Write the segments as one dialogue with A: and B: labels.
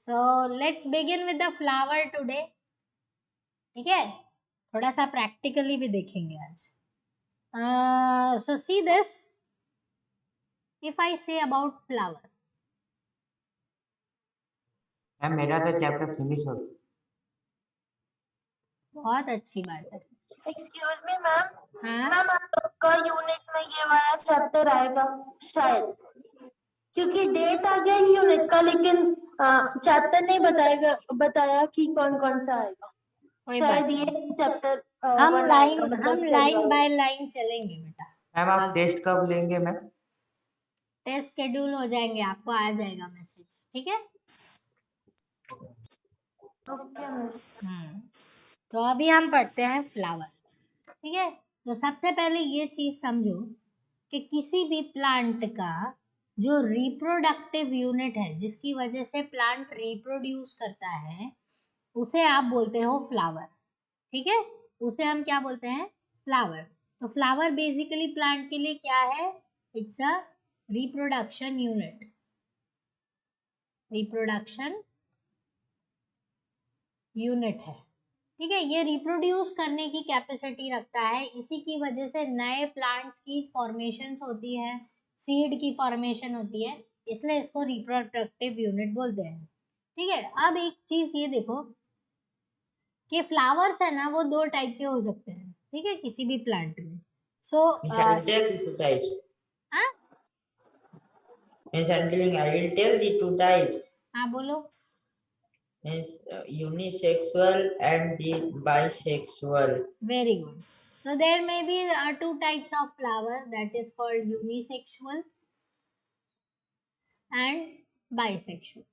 A: So let's begin with the flower today. ठीक है, थोड़ा सा प्रैक्टिकली भी देखेंगे आज। सो see this, if I say about flower.
B: Ma'am मेरा तो चैप्टर फिनिश हो गया।
A: बहुत अच्छी बात है।
C: एक्सक्यूज मी मैम,
A: हाँ,
C: मैम आप लोग का यूनिट में ये वाला चैप्टर आएगा शायद, क्योंकि डेट आ गया यूनिट का, लेकिन चैप्टर नहीं बताया कि कौन कौन सा आएगा।
A: कोई
C: शायद
A: बात
C: ये
A: नहीं।
C: चैप्टर
A: हम
C: वन
A: लाइन
C: आएगा, मतलब
A: हम लाइन बाय लाइन चलेंगे बेटा।
B: मैम आप टेस्ट कब लेंगे मैम?
A: टेस्ट शेड्यूल हो जाएंगे, आपको आ जाएगा मैसेज। ठीक है।
C: Okay miss.
A: तो अभी हम पढ़ते हैं फ्लावर। ठीक है, तो सबसे पहले ये चीज समझो कि किसी भी प्लांट का जो रिप्रोडक्टिव यूनिट है, जिसकी वजह से प्लांट रिप्रोड्यूस करता है, उसे आप बोलते हो फ्लावर। ठीक है, उसे हम क्या बोलते हैं? फ्लावर। तो फ्लावर बेसिकली प्लांट के लिए क्या है? It's a reproduction unit. Reproduction unit है। ठीक है, ये रिप्रोड्यूस करने की कैपेसिटी रखता है, इसी की वजह से नए प्लांट्स की फॉर्मेशंस होती है, सीड की फॉर्मेशन होती है, इसलिए इसको रिप्रोडक्टिव यूनिट बोलते हैं। ठीक है, अब एक चीज ये देखो कि फ्लावर्स है ना, वो दो टाइप के हो सकते हैं। ठीक है, किसी भी प्लांट में। सो
B: Means I will tell the two types.
A: हाँ
B: Means I will tell the two types.
A: हाँ बोलो।
B: Means unisexual and the bisexual.
A: Very good. So there may be two types of flower, that is called unisexual and bisexual.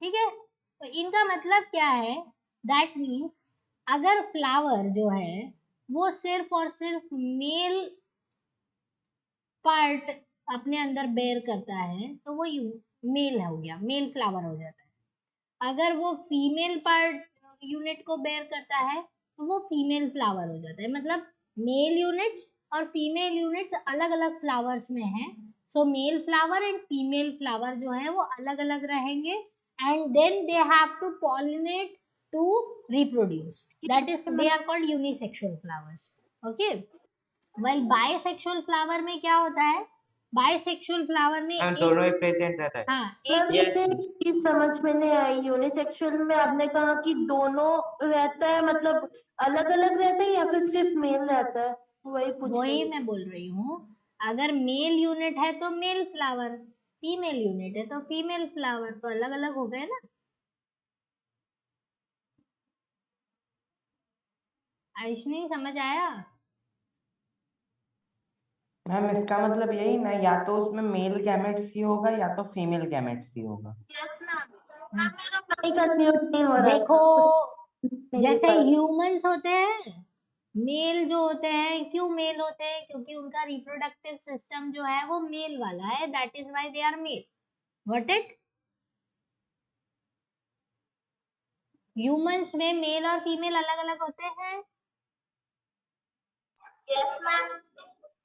A: ठीक है, तो इनका मतलब क्या है? दैट मीन्स अगर फ्लावर जो है वो सिर्फ और सिर्फ मेल पार्ट अपने अंदर बेयर करता है, तो वो मेल हो गया, मेल फ्लावर हो जाता है। अगर वो फीमेल पार्ट यूनिट को बेयर करता है, तो वो फीमेल फ्लावर हो जाता है। मतलब मेल यूनिट्स और फीमेल यूनिट्स अलग अलग फ्लावर्स में हैं। So male flower and female flower जो है वो अलग अलग रहेंगे, and then they have to pollinate to reproduce, that is they are called unisexual flowers. Okay, well bisexual flower में क्या होता है? बायसेक्सुअल फ्लावर में
B: मैम
A: एक,
B: दोनों ही प्रेजेंट रहता है।
A: हाँ
C: मैम
A: एक,
C: मुझे एक चीज समझ में नहीं आई, यूनिसेक्सुअल में आपने कहा कि दोनों रहता है, मतलब अलग अलग रहता है या फिर सिर्फ मेल रहता है? वही पूछ रही
A: वही
C: थी।
A: मैं बोल रही हूँ। अगर मेल यूनिट है तो मेल फ्लावर, फीमेल यूनिट है तो फीमेल फ्लावर, तो अलग अलग हो गए ना। आयुष्नी समझ आया?
D: मैम इसका मतलब यही ना, या तो उसमें मेल गैमेट्स ही होगा या तो फीमेल गैमेट्स ही होगा।
C: यस मैम, मेरा माइक अनम्यूट नहीं हो रहा
A: देखो,
C: था, नहीं दे
A: जैसे
C: पा रही।
A: ह्यूमंस होते हैं, मेल जो होते हैं, क्यों मेल होते हैं? क्योंकि उनका रिप्रोडक्टिव सिस्टम जो है वो मेल वाला है, that is why they are male. What it? Humans में मेल और फीमेल अलग अलग होते हैं।
C: Yes ma'am.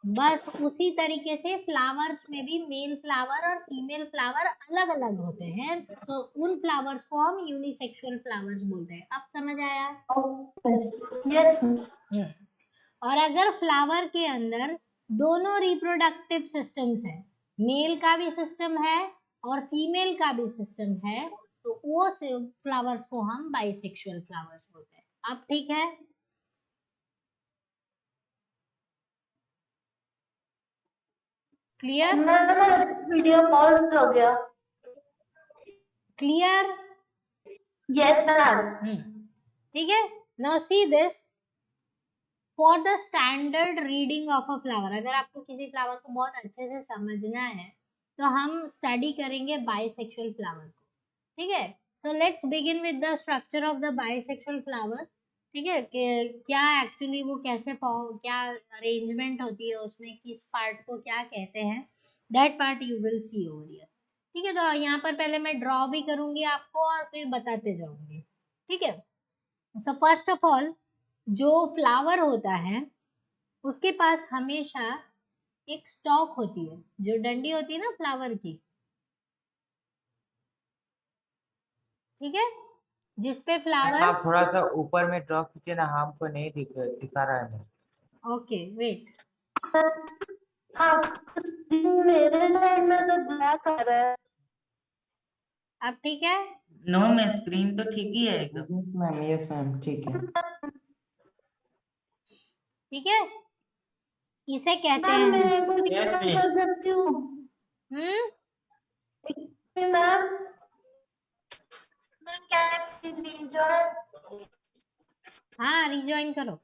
A: बस उसी तरीके से फ्लावर्स में भी मेल फ्लावर और फीमेल फ्लावर अलग अलग होते हैं। तो उन फ्लावर्स को हम यूनिसेक्सुअल फ्लावर्स बोलते हैं। अब समझ आया?
C: यस।
A: और अगर फ्लावर के अंदर दोनों रिप्रोडक्टिव सिस्टम्स हैं, मेल का भी सिस्टम है और फीमेल का भी सिस्टम है, तो वो फ्लावर्स को हम बाइसेक्सुअल फ्लावर्स बोलते हैं। अब ठीक है? क्लियर?
C: वीडियो पॉज हो गया।
A: क्लियर?
C: Yes ma'am.
A: ठीक है, now see this, for the standard reading of a flower. अगर आपको किसी फ्लावर को बहुत अच्छे से समझना है तो हम स्टडी करेंगे बाइसेक्सुअल फ्लावर को। ठीक है, so let's begin with the structure of the bisexual flower. ठीक है, कि क्या एक्चुअली वो कैसे क्या अरेंजमेंट होती है उसमें, किस पार्ट को क्या कहते हैं, that part you will see over here. ठीक है, तो यहाँ पर पहले मैं ड्रॉ भी करूंगी आपको और फिर बताते जाऊंगी। ठीक है, सो फर्स्ट ऑफ ऑल, जो फ्लावर होता है उसके पास हमेशा एक स्टॉक होती है, जो डंडी होती है ना फ्लावर की, ठीक है, जिसपे
E: मैम
A: फ्लावर,
E: आप थोड़ा सा ऊपर में ड्रॉ कीजिए ना, हमको नहीं दिखा रहा है।
A: ओके वेट,
C: हाँ, मेरे साइड में तो ब्लैक आ रहा है।
A: अब ठीक है।
B: नो मैं स्क्रीन तो ठीक ही है एकदम।
D: यस मैम ठीक है।
A: ठीक है, इसे कहते
C: मैम
A: हैं,
C: मैं को रिजॉइन कर सकती हूँ? मैम मैम क्या प्लीज रिजॉइन?
A: हाँ रिजॉइन करो,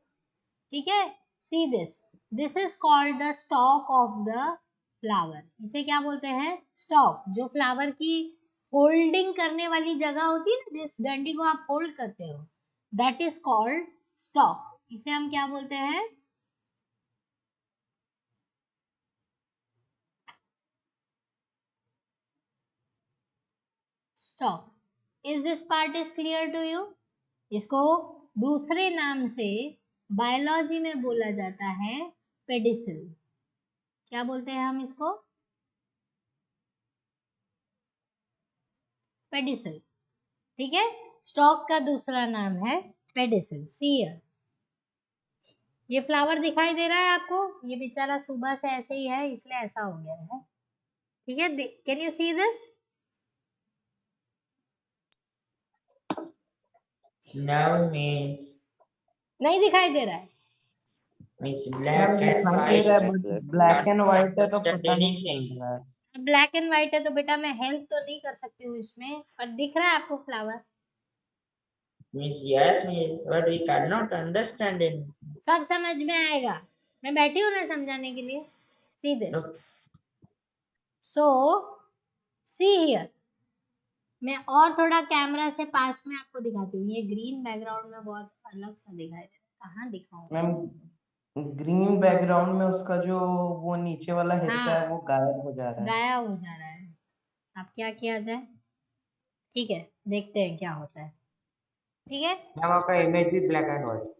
A: ठीक है। See this is called the stock of the flower. इसे क्या बोलते हैं? स्टॉक। जो फ्लावर की होल्डिंग करने वाली जगह होती है ना, जिस डंडी को आप होल्ड करते हो, दैट इज कॉल्ड स्टॉक। इसे हम क्या बोलते हैं? Stock. Is this part is clear to you? इसको दूसरे नाम से बायोलॉजी में बोला जाता है पेडिसिल। क्या बोलते हैं हम इसको? पेडिसिल। ठीक है, स्टॉक का दूसरा नाम है पेडिसिल। सी हियर, ये फ्लावर दिखाई दे रहा है आपको? ये बेचारा सुबह से ऐसे ही है, इसलिए ऐसा हो गया है। ठीक है, can you see this?
B: Now means
A: नहीं दिखाई दे रहा है?
B: मीन्स
D: मैम
B: ब्लैक एंड
D: दिखाई दे रहा है,
B: white.
D: But black and white है तो
B: अंडरस्टैंड
D: पता नहीं
B: एनीथिंग।
D: चल रहा है।
A: ब्लैक एंड व्हाइट है तो बेटा मैं हेल्प तो नहीं कर सकती हूँ इसमें, पर दिख रहा है आपको flower?
B: Means yes means but we can not understand anything.
A: सब समझ में आएगा, मैं बैठी हूँ ना समझाने के लिए। See this, so see here, मैं और थोड़ा कैमरा से पास में आपको दिखाती हूँ। ये ग्रीन बैकग्राउंड में बहुत अलग सा दिखाई दे रहा है, कहाँ दिखाऊं?
D: मैम ग्रीन बैकग्राउंड में उसका जो वो नीचे वाला हिस्सा है
A: हाँ,
D: वो गायब हो जा रहा है।
A: गायब हो जा रहा है। अब क्या किया जाए? ठीक है, देखते हैं क्या होता है। ठीक है,
E: मैम आपका इमेज भी ब्लैक एंड व्हाइट।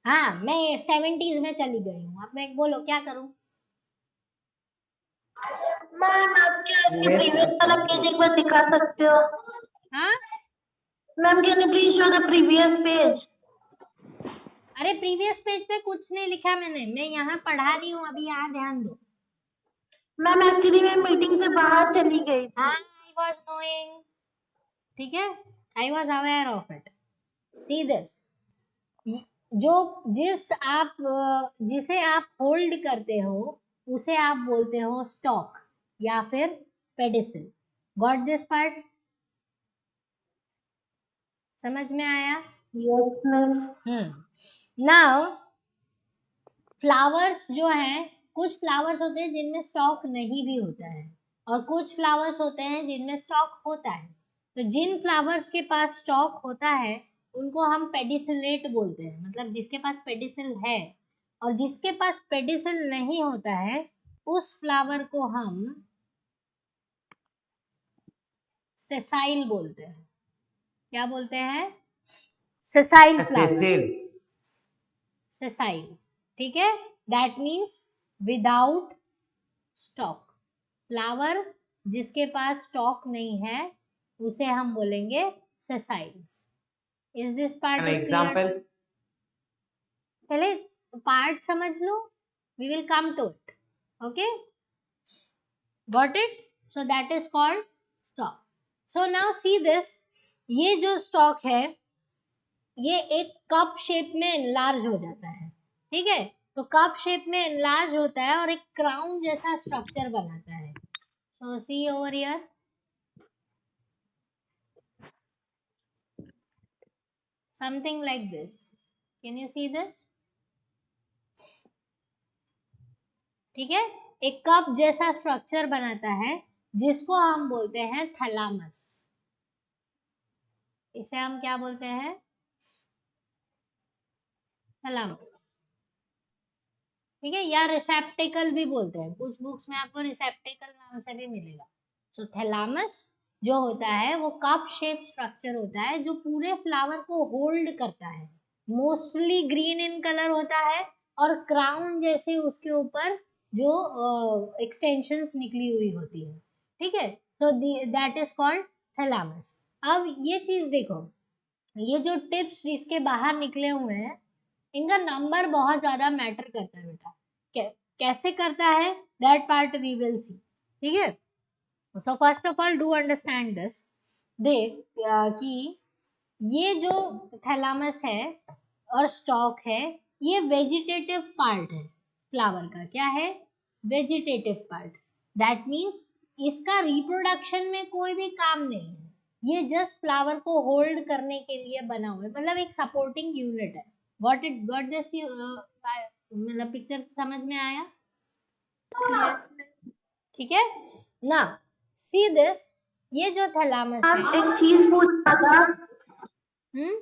A: हाँ मैं 70s में चली गई हूँ। अब मैं बोलो क्या करूँ?
C: मैम आप क्या इसके
D: Wait,
C: प्रीवियस वाला पेज एक बार दिखा सकते हो?
A: हाँ,
C: ma'am can you please show the previous page?
A: अरे प्रीवियस पेज पे कुछ नहीं लिखा मैंने, मैं यहाँ पढ़ा रही हूँ अभी, यहाँ ध्यान दो।
C: मैम एक्चुअली मैं मीटिंग से बाहर चली गई थी।
A: हाँ आई वॉज नोइंग, ठीक है, I was aware of it. See this, जो जिसे आप होल्ड करते हो उसे आप बोलते हो स्टॉक या फिर पेडिसिल। Got this part? समझ में आया?
C: Yes miss.
A: नाउ फ्लावर्स जो हैं, कुछ फ्लावर्स होते हैं जिनमें स्टॉक नहीं भी होता है, और कुछ फ्लावर्स होते हैं जिनमें स्टॉक होता है। तो जिन फ्लावर्स के पास स्टॉक होता है उनको हम पेडिसिलेट बोलते हैं, मतलब जिसके पास पेडिसिल है। और जिसके पास पेडिसिल नहीं होता है उस फ्लावर को हम सेसाइल बोलते हैं। क्या बोलते हैं? Sessile flowers.
E: सेसेल।
A: सेसाइल, ठीक है, that means without stalk. Flower जिसके पास स्टॉक नहीं है उसे हम बोलेंगे sessiles. Is this part
E: ma'am
A: is clear?
E: Example.
A: पहले पार्ट समझ लो, we will come to it. Okay, got it? So that is called stalk. So now see this, ये जो स्टॉक है ये एक कप शेप में एनलार्ज हो जाता है। ठीक है, तो कप शेप में एनलार्ज होता है और एक क्राउन जैसा स्ट्रक्चर बनाता है। So see over here, something like this. Can you see this? ठीक है, एक कप जैसा स्ट्रक्चर बनाता है जिसको हम बोलते हैं थैलामस। इसे हम क्या बोलते हैं? थैलामस। ठीक है, या रिसेप्टेकल भी बोलते हैं, कुछ बुक्स में आपको रिसेप्टेकल नाम से भी मिलेगा। सो थैलामस जो होता है वो कप शेप स्ट्रक्चर होता है जो पूरे फ्लावर को होल्ड करता है। मोस्टली ग्रीन इन कलर होता है और क्राउन जैसे उसके ऊपर जो एक्सटेंशंस निकली हुई होती है। ठीक है, so that is called thalamus. अब ये चीज देखो, ये जो टिप्स इसके बाहर निकले हुए हैं, इनका नंबर बहुत ज्यादा मैटर करता है बेटा। कैसे करता है, that part we will see. ठीक है, so first of all do understand this, देख कि ये जो थैलामस है और स्टॉक है, ये वेजिटेटिव पार्ट है फ्लावर का। क्या है, वेजिटेटिव पार्ट। दैट मीन्स इसका रिप्रोडक्शन में कोई भी काम नहीं है, ये जस्ट फ्लावर को होल्ड करने के लिए बना हुआ है, मतलब एक सपोर्टिंग यूनिट है। गॉट दिस, मतलब पिक्चर समझ में आया? ठीक है ना, सी दिस, ये जो थैलामस
C: मैम
A: है।
C: एक चीज पूछना था।
A: हम्म,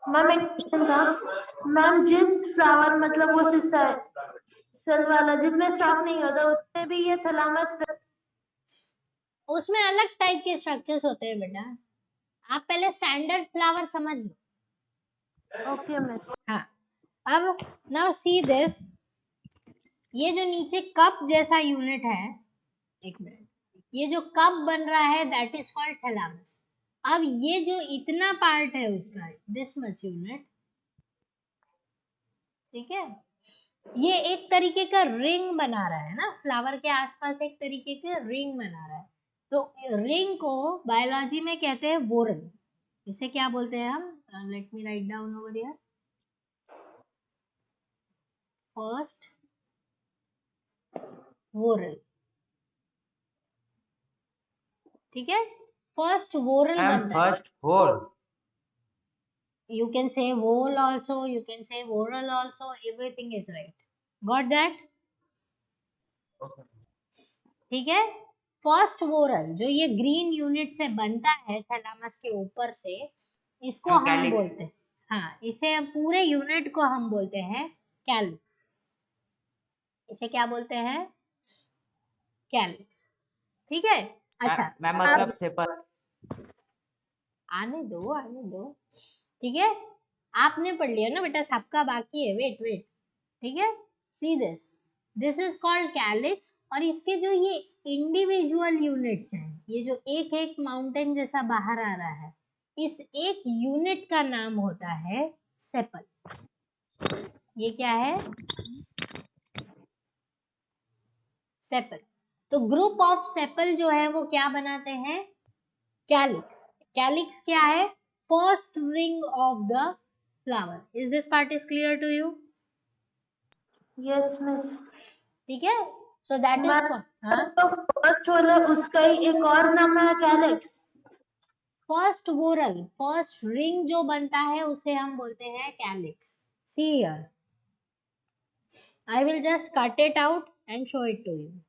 C: मैम एक क्वेश्चन था। मैम जिस फ्लावर मतलब वो सेल वाला जिसमें स्टॉक नहीं होता उसमें भी ये थैलामस।
A: उसमें अलग टाइप के स्ट्रक्चर्स होते हैं बेटा, आप पहले स्टैंडर्ड फ्लावर समझ लो।
C: Okay miss.
A: हाँ, अब नाउ सी दिस, ये जो नीचे कप जैसा यूनिट है, एक मिनट, ये जो कप बन रहा है दैट इज कॉल्ड थैलामस। अब ये जो इतना पार्ट है उसका, दिस मच यूनिट, ठीक है, ये एक तरीके का रिंग बना रहा है ना, फ्लावर के आसपास एक तरीके के रिंग बना रहा है। तो रिंग को बायोलॉजी में कहते हैं वोरल। इसे क्या बोलते हैं हम, let me write down over here, first whorl. ठीक है, फर्स्ट वोरल बनता है।
E: First whorl,
A: you can say whole also, you can say oral also, everything is right, got that? ठीक है, फर्स्ट वोरल जो ये ग्रीन यूनिट से बनता है थैलामस के ऊपर से, इसको हम
E: कैलिक्स।
A: बोलते हैं, हाँ, इसे पूरे यूनिट को हम बोलते हैं कैलिक्स। इसे क्या बोलते हैं, कैलिक्स। ठीक है, अच्छा,
E: मैम मतलब सेपल।
A: आने दो आने दो, ठीक है, आपने पढ़ लिया ना बेटा, सबका बाकी है, वेट वेट। ठीक है, see this is called calyx. और इसके जो ये इंडिविजुअल यूनिट्स हैं, ये जो एक एक माउंटेन जैसा बाहर आ रहा है, इस एक यूनिट का नाम होता है सेपल। ये क्या है, सेपल। तो ग्रुप ऑफ सेपल जो है वो क्या बनाते हैं, कैलिक्स। कैलिक्स क्या है, first ring of the flower. Is this part is clear to you?
C: Yes miss.
A: ठीक है, सो दैट इज, हाँ,
C: तो फर्स्ट वाला उसका ही एक और नाम है calyx.
A: First whorl, first ring जो बनता है उसे हम बोलते हैं calyx. See here, I will just cut it out and show it to you.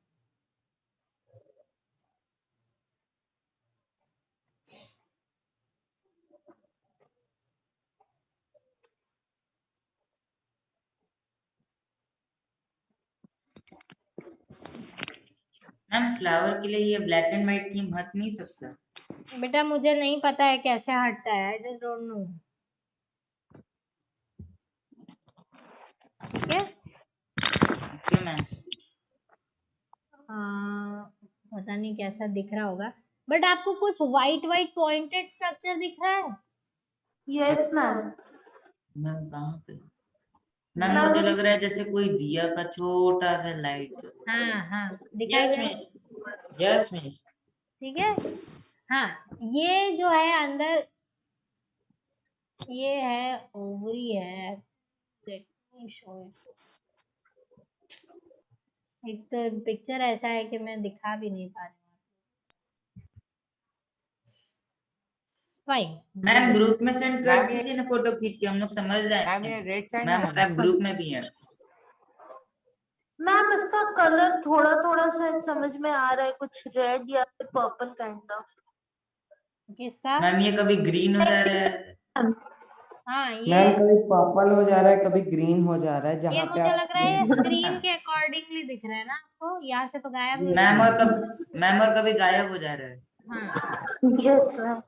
B: Ma'am flower के लिए ये ब्लैक एंड व्हाइट थीम हट नहीं सकता?
A: बेटा मुझे नहीं पता है कैसे हटता है, आई जस्ट डोंट नो। ठीक है,
B: ओके मैम।
A: पता नहीं कैसा दिख रहा होगा, बट आपको कुछ वाइट वाइट पॉइंटेड स्ट्रक्चर दिख रहा है?
C: Yes ma'am.
B: मैम कहाँ पे? मैम मुझे लग रहा है जैसे कोई दिया का छोटा सा लाइट।
A: हाँ हाँ, दिखाई
B: यस
A: दे रहा है?
B: Miss, yes miss.
A: ठीक है, हाँ, ये जो है अंदर, ये है ओवरी है, लेट मी शो इट। एक तो पिक्चर ऐसा है कि मैं दिखा भी नहीं पा रही हूँ। फाइन,
B: मैम ग्रुप में सेंड कर
E: मैम ये-
B: दीजिए ना फोटो खींच के, हम लोग समझ
E: मैम
B: जाएंगे।
E: ये रेड साइन
B: मैम
E: है
B: हमारा ग्रुप में भी है।
C: मैम इसका कलर थोड़ा थोड़ा शायद समझ में आ रहा है, कुछ रेड या फिर पर्पल काइंड ऑफ।
A: किसका?
B: मैम ये कभी ग्रीन हो जा रहा है।
A: हाँ,
D: मैम कभी पर्पल हो जा रहा है, कभी ग्रीन हो जा रहा है,
A: ये
D: जहाँ पे
A: मुझे
D: आप
A: लग रहा है स्क्रीन के अकॉर्डिंगली दिख रहा है ना आपको, यहाँ से तो गायब हो
B: मैम
A: गया।
B: और कभी गायब हो जा रहा है।
A: हाँ,
C: यस मैम।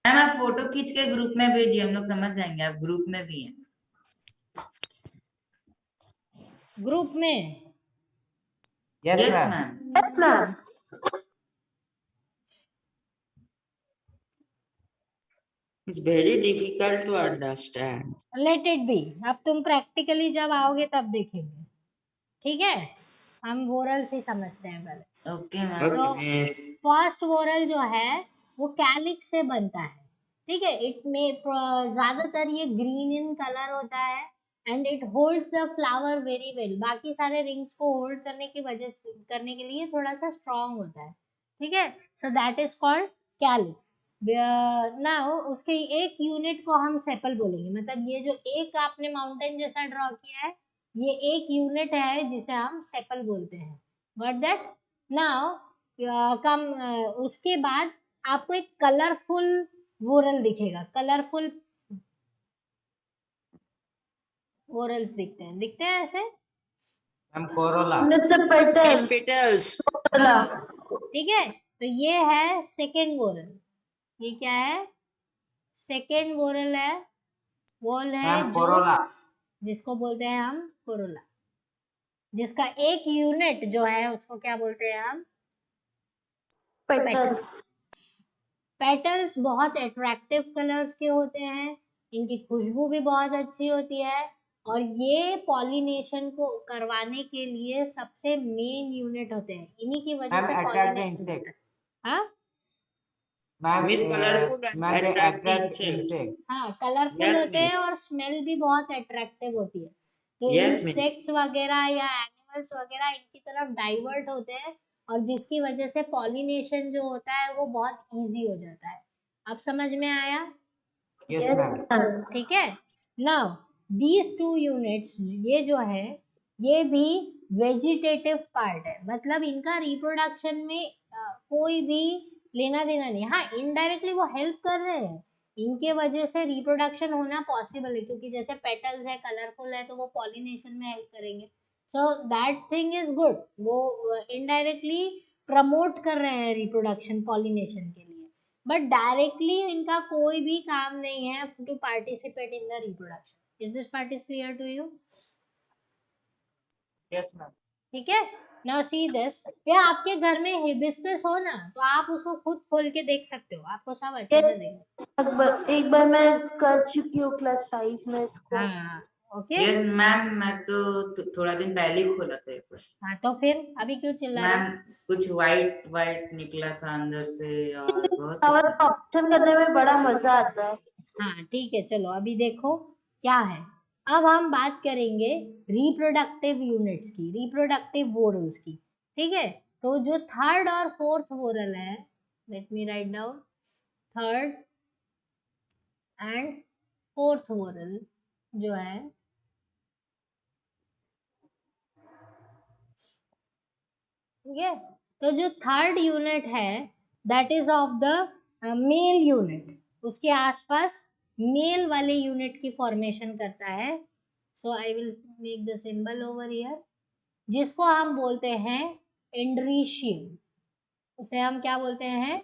B: मैम आप फोटो खींच के ग्रुप में भेजिए, हम लोग समझ जाएंगे आप ग्रुप में भी हैं।
A: ग्रुप में।
E: Yes
B: yes
E: ma'am.
B: Ma'am.
C: Yes ma'am.
F: It's very difficult to understand.
A: Let it be, अब तुम प्रैक्टिकली जब आओगे तब देखेंगे, ठीक है। हम वोरल्स ही समझते हैं पहले।
B: Okay ma'am.
A: तो
F: Okay, miss.
A: फर्स्ट वोरल जो है वो कैलिक्स से बनता है, ठीक है। इट में ज्यादातर ये ग्रीन इन कलर होता है and it holds the flower very well. बाकी सारे रिंग्स को होल्ड करने की वजह से, करने के लिए थोड़ा सा स्ट्रांग होता है, ठीक है। So that is called calyx. Now उसके एक यूनिट को हम सेपल बोलेंगे, मतलब ये जो एक आपने माउंटेन जैसा ड्रॉ किया है ये एक यूनिट है जिसे हम सेपल बोलते हैं। Got that? नाउ उसके बाद आपको एक कलरफुल वोरल दिखेगा। कलरफुल वोरल्स दिखते हैं ऐसे,
E: ma'am Corolla.
C: Mr.
F: Miss
C: Petals.
F: Petals.
A: ठीक है। तो ये है सेकेंड वोरल। ये क्या है? सेकेंड वोरल है, वोल है
E: मैम
A: जो
E: कोरोला।
A: जिसको बोलते हैं हम कोरोला, जिसका एक यूनिट जो है उसको क्या बोलते हैं हम?
C: Petals.
A: पेटल्स बहुत अट्रैक्टिव कलर्स के होते हैं, इनकी खुशबू भी बहुत अच्छी होती है और ये पॉलिनेशन को करवाने के लिए सबसे मेन यूनिट होते हैं। इन्हीं की वजह
E: मैम
A: से
E: अट्रैक्ट द
A: पॉलिनेशन होता
E: इंसेक्ट।
A: है। हाँ
E: ma'am
F: Miss colorful and
E: ma'am they
F: attract the
E: attract
F: insect.
E: Insect.
A: हाँ, कलरफुल
F: Yes,
A: होते
F: miss.
A: हैं और स्मेल भी बहुत अट्रैक्टिव होती है। तो
F: Yes, miss.
A: इंसेक्ट्स वगैरह या एनिमल्स वगैरह इनकी तरफ डाइवर्ट होते हैं और जिसकी वजह से पॉलिनेशन जो होता है वो बहुत इजी हो जाता है। अब समझ में आया?
E: Yes
C: Yes,
E: ma'am.
C: ma'am.
A: ठीक है। नाउ दीज टू यूनिट्स, ये जो है ये भी वेजिटेटिव पार्ट है, मतलब इनका रिप्रोडक्शन में कोई भी लेना देना नहीं। हाँ, इनडायरेक्टली वो हेल्प कर रहे हैं, इनके वजह से रिप्रोडक्शन होना पॉसिबल है, क्योंकि जैसे पेटल्स है कलरफुल है तो वो पॉलिनेशन में हेल्प करेंगे। So that thing is good, वो इनडायरेक्टली प्रमोट कर रहे हैं रिप्रोडक्शन पॉलिनेशन के लिए, बट डायरेक्टली इनका कोई भी काम नहीं है to participate in the reproduction. Is this part is clear to you?
E: Yes ma'am.
A: ठीक है। नाउ सी दिस, या आपके घर में हिबिस्कस हो ना तो आप उसको खुद खोल के देख सकते हो, आपको सब अच्छे से देखेगा।
C: एक बार मैं कर चुकी हूँ क्लास 5 में इसको।
A: हाँ, ओके।
B: यस मैम, मैं तो थोड़ा दिन पहले ही खोला था एक बार।
A: हाँ, तो फिर अभी क्यों चिल्ला रहे
B: मैम
A: हो?
B: कुछ वाइट वाइट निकला था अंदर से और बहुत
C: फ्लावर
B: कुछ।
C: का ऑप्शन करने में बड़ा मजा आता है।
A: हाँ, ठीक है, चलो अभी देखो क्या है। अब हम बात करेंगे रिप्रोडक्टिव यूनिट्स की, रिप्रोडक्टिव वोरल्स की, ठीक है। तो जो थर्ड और फोर्थ वोरल है, let me write down, third and fourth whorl जो है, ठीक है। तो जो थर्ड यूनिट है that is of the male unit, उसके आसपास मेल वाले यूनिट की फॉर्मेशन करता है। So I will make the symbol over here, जिसको हम बोलते हैं एंड्रीशियम। उसे हम क्या बोलते हैं?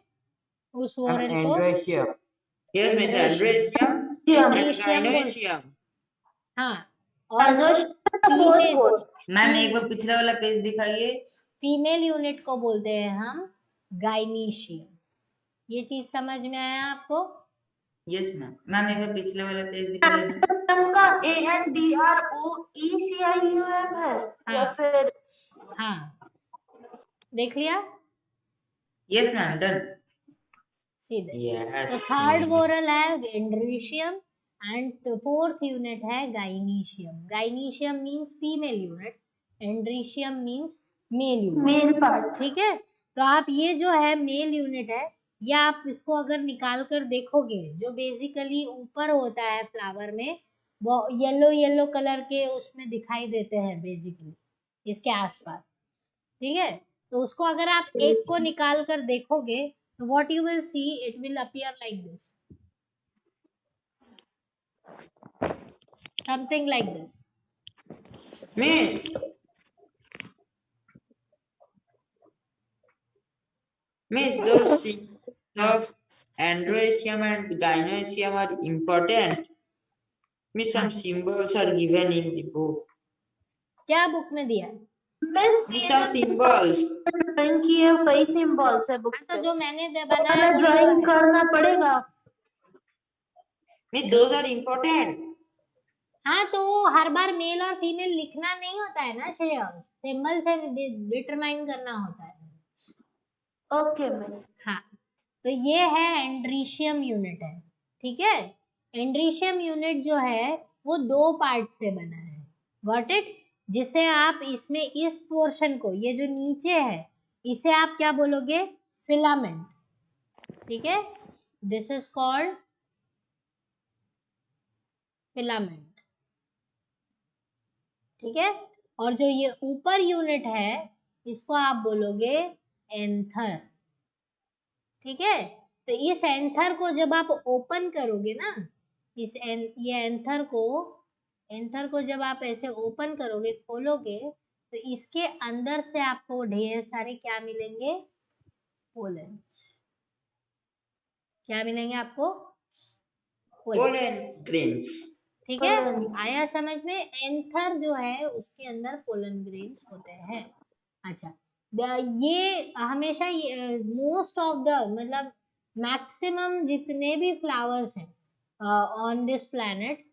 A: उस
E: मैम
A: वोरल को
E: एंड्रेशियम।
F: Yes, Miss.
A: Androecium
F: Andresium and
A: androecium बोलते हैं।
F: gynoecium.
A: हाँ, और
C: अनुष्का का fourth
A: फीमेल
C: word.
B: मैम एक बार पिछला वाला पेज दिखाइए।
A: फीमेल यूनिट को बोलते हैं हम गाइनीशियम। ये चीज समझ में आया आपको?
B: Yes ma'am. मैम एक बार पिछले वाला पेज दिखाइए ना।
C: का ANDROECIUM है या
A: हाँ।
C: फिर
A: हाँ, देख लिया?
B: Yes ma'am, done.
A: सीधे। तो
F: Yes.
A: थर्ड वोरल है एंड्रीशियम एंड फोर्थ यूनिट है gynoecium. Gynoecium means female unit, androecium means male unit,
C: male part.
A: ठीक है। तो आप ये जो है मेल यूनिट है, या आप इसको अगर निकाल कर देखोगे, जो बेसिकली ऊपर होता है फ्लावर में, वो येलो येलो कलर के उसमें दिखाई देते हैं बेसिकली इसके आसपास, ठीक है। तो उसको अगर आप एक को निकाल कर देखोगे तो what you will see, it will appear like this, something like this.
F: Miss. Miss, those symbols of androecium and gynoecium are important. Miss, some symbols are given in the book.
A: क्या बुक में दिया है?
C: Miss
F: Miss, some symbols.
C: Drawing की है वही symbols है book
A: हाँ, तो
C: पे।
A: जो मैंने बनाया वही तो
C: ड्राइंग
A: है।
C: करना पड़ेगा।
F: Miss, those are important.
A: हाँ, तो हर बार मेल और फीमेल लिखना नहीं होता है ना श्रेयांश, सिंबल से डिटरमाइन करना होता है।
C: Okay miss.
A: हाँ, तो ये है एंड्रीशियम यूनिट है, ठीक है। एंड्रीशियम यूनिट जो है वो 2 पार्ट से बना है, गॉट इट। जिसे आप इसमें इस पोर्शन को, ये जो नीचे है, इसे आप क्या बोलोगे, फिलामेंट, ठीक है। दिस इज कॉल्ड फिलामेंट, ठीक है। और जो ये ऊपर यूनिट है इसको आप बोलोगे एंथर, ठीक है। तो इस एंथर को जब आप ओपन करोगे ना, ये एंथर को जब आप ऐसे ओपन करोगे, खोलोगे, तो इसके अंदर से आपको ढेर सारे क्या मिलेंगे, पोलेंस। क्या मिलेंगे आपको,
F: Pollen grains.
A: ठीक है।
C: Pollens.
A: आया समझ में, एंथर जो है उसके अंदर पोलन ग्रेन्स होते हैं। अच्छा, ये हमेशा मोस्ट ऑफ द, मतलब मैक्सिमम जितने भी फ्लावर्स हैं ऑन दिस प्लैनेट,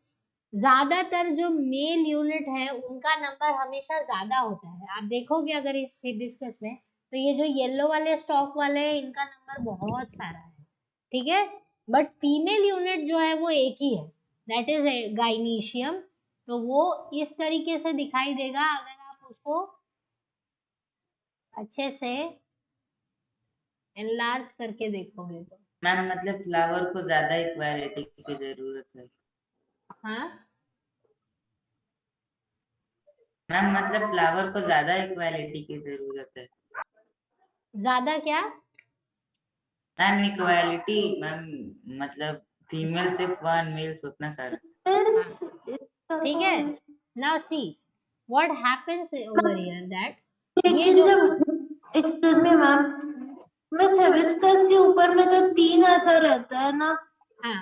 A: ज्यादातर जो मेल यूनिट है उनका नंबर हमेशा ज्यादा होता है। आप देखोगे अगर इस हिबिस्कस में, तो ये जो येलो वाले स्टॉक वाले हैं इनका नंबर बहुत सारा है, ठीक है। बट फीमेल यूनिट जो है वो एक ही है, दैट इज गाइनीशियम। तो वो इस तरीके से दिखाई देगा अगर आप उसको अच्छे से एनलार्ज करके देखोगे तो।
B: मैम मतलब फ्लावर को ज्यादा इक्वालिटी की जरूरत है।
A: हाँ
B: मैम मतलब फ्लावर को ज्यादा इक्वालिटी की जरूरत है।
A: ज्यादा क्या,
B: मैम इक्वालिटी, मैम मतलब फीमेल सिर्फ 1, मेल्स उतना सारा।
A: ठीक है। Now see what happens over here, that ये
C: लेकिन
A: जो
C: जब, excuse me ma'am, miss hibiscus के ऊपर में तो 3 ऐसा रहता है ना।
A: हाँ,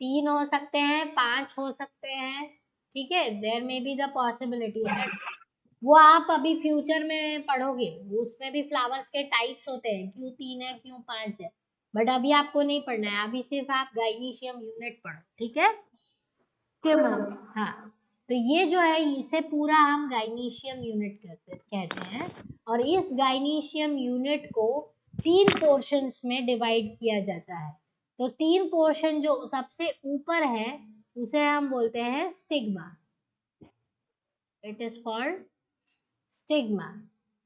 A: 3 हो सकते हैं, 5 हो सकते हैं, ठीक है। There may be the possibility that, वो आप अभी फ्यूचर में पढ़ोगे, उसमें भी फ्लावर्स के टाइप्स होते हैं, क्यों 3 है क्यों 5 है, बट अभी आपको नहीं पढ़ना है, अभी सिर्फ आप गाइनीशियम यूनिट पढ़ो, ठीक है।
C: क्या मैम?
A: हाँ, तो ये जो है इसे पूरा हम गाइनीशियम यूनिट कहते हैं। और इस गाइनीशियम यूनिट को 3 पोर्शंस में डिवाइड किया जाता है। तो 3 पोर्शन, जो सबसे ऊपर है उसे हम बोलते हैं stigma, it is called stigma.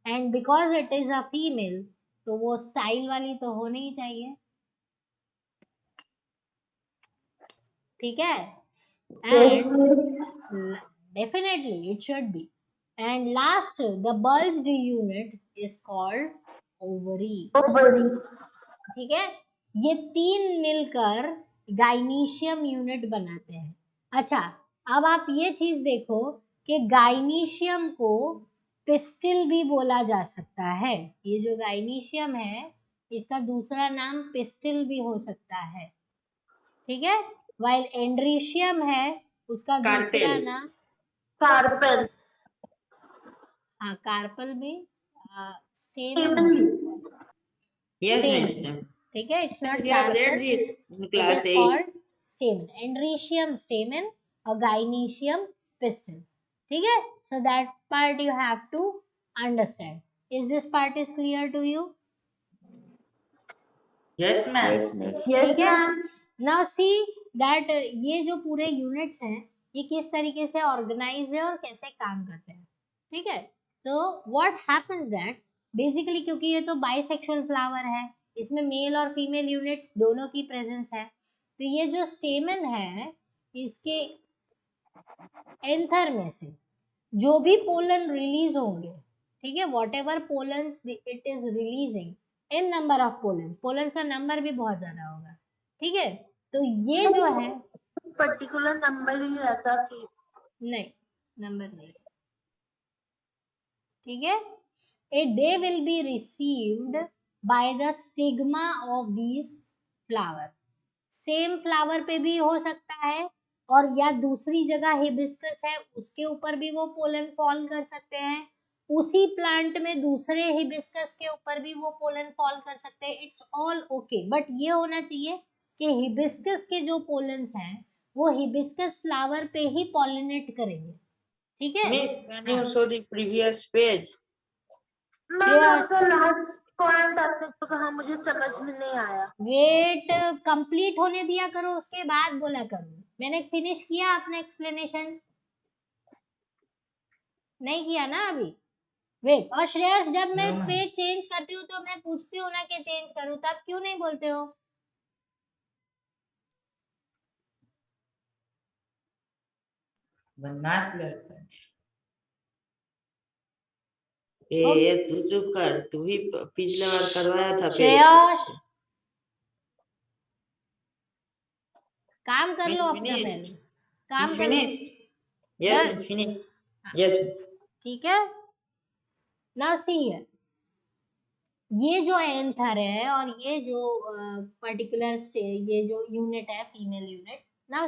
A: And because it is a female, तो वो स्टाइल वाली तो होनी ही चाहिए, ठीक है।
C: Yes,
A: and definitely it should be. And last, the bulged unit is called ovary,
C: ovary.
A: ठीक है। ये 3 मिलकर गाइनीशियम यूनिट बनाते हैं। अच्छा, अब आप ये चीज देखो कि गाइनीशियम को पिस्टिल भी बोला जा सकता है। ये जो गाइनीशियम है इसका दूसरा नाम पिस्टिल भी हो सकता है, ठीक है। वाइल एंड्रीशियम है उसका दूसरा
F: Carpel.
A: नाम,
C: Carpel.
A: हाँ कार्पल भी, स्टेमन
C: Even
A: भी,
F: Yes, Miss.
A: स्टेमन, ठीक है। It's
F: Miss,
A: not
F: we have read
A: carpel,
F: this in
A: it
F: class
A: is
F: 8.
A: called stamen. Andrecium stamen or gynoecium pistil, ठीक है। So that part you have to understand. Is this part is clear to you?
B: Yes ma'am.
C: Yes,
A: ठीक है।
C: ma'am.
A: Now see that ये जो पूरे units हैं ये किस तरीके से ऑर्गेनाइज है और कैसे काम करते हैं, ठीक है। तो व्हाट हैपेंस दैट, बेसिकली क्योंकि ये तो बाइसेक्सुअल फ्लावर है, इसमें मेल और फीमेल यूनिट्स दोनों की प्रेजेंस है, तो ये जो स्टेमन है इसके एंथर में से जो भी पोलन रिलीज होंगे, ठीक है, what ever pollens it is releasing in number of pollens, pollens का नंबर भी बहुत ज्यादा होगा, ठीक है। तो ये जो है,
C: पर्टिकुलर नंबर ही रहता कि
A: नहीं नंबर नहीं, ठीक है। it they will be received by the stigma of these flower, same flower पे भी हो सकता है, और या दूसरी जगह हिबिस्कस है उसके ऊपर भी वो पोलन फॉल कर सकते हैं, उसी प्लांट में दूसरे हिबिस्कस के ऊपर भी वो पोलन फॉल कर सकते हैं, इट्स ऑल ओके। बट ये होना चाहिए कि हिबिस्कस के जो पोलन्स हैं वो हिबिस्कस फ्लावर पे ही पॉलिनेट करेंगे, ठीक है।
F: Miss, can you show the previous page?
C: Ma'am
A: Shreyas,
C: आपका लास्ट पॉइंट आपने जो कहा मुझे समझ में नहीं आया।
A: वेट कंप्लीट होने दिया करो, उसके बाद बोला करो। मैंने फिनिश किया अपना एक्सप्लेनेशन, नहीं किया ना अभी। वेट, और श्रेयस जब मैं
B: No, ma'am.
A: पेज चेंज करती हूँ तो मैं पूछती हूँ ना कि चेंज करूँ, तब क्यों नहीं बोलते हो?
B: बदमाश लड़का है।
F: ए तू चुप कर, तू ही पिछले बार करवाया था पेज।
A: श्रेयस, काम कर
F: Miss
A: लो अपना
F: finished?
A: पहले, काम
F: Miss
A: कर लो।
F: finished? Yes,
A: Done.
F: Miss finished. Yes.
A: ठीक है, नाउ सी हियर, ये जो एंथर है और ये जो पर्टिकुलर ये जो यूनिट है, फीमेल यूनिट, ना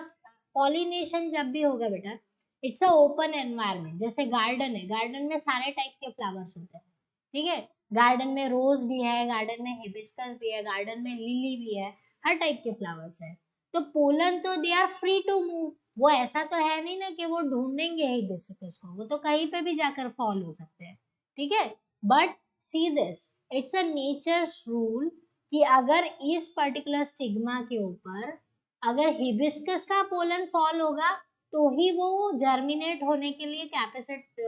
A: पॉलिनेशन जब भी होगा बेटा, इट्स अ ओपन एनवायरनमेंट। जैसे गार्डन है, गार्डन में सारे टाइप के फ्लावर्स होते हैं, ठीक है। गार्डन में रोज भी है, गार्डन में हिबिस्कस भी है, गार्डन में लिली भी है, हर टाइप के फ्लावर्स है। तो पोलन तो they are free to move, वो ऐसा तो है नहीं ना कि वो ढूंढेंगे हिबिस्कस को, वो तो कहीं पे भी जाकर फॉल हो सकते हैं, ठीक है। But see this, it's a natures rule कि अगर इस पर्टिकुलर स्टिग्मा के ऊपर अगर हिबिस्कस का पोलन फॉल होगा तो ही वो जर्मिनेट होने के लिए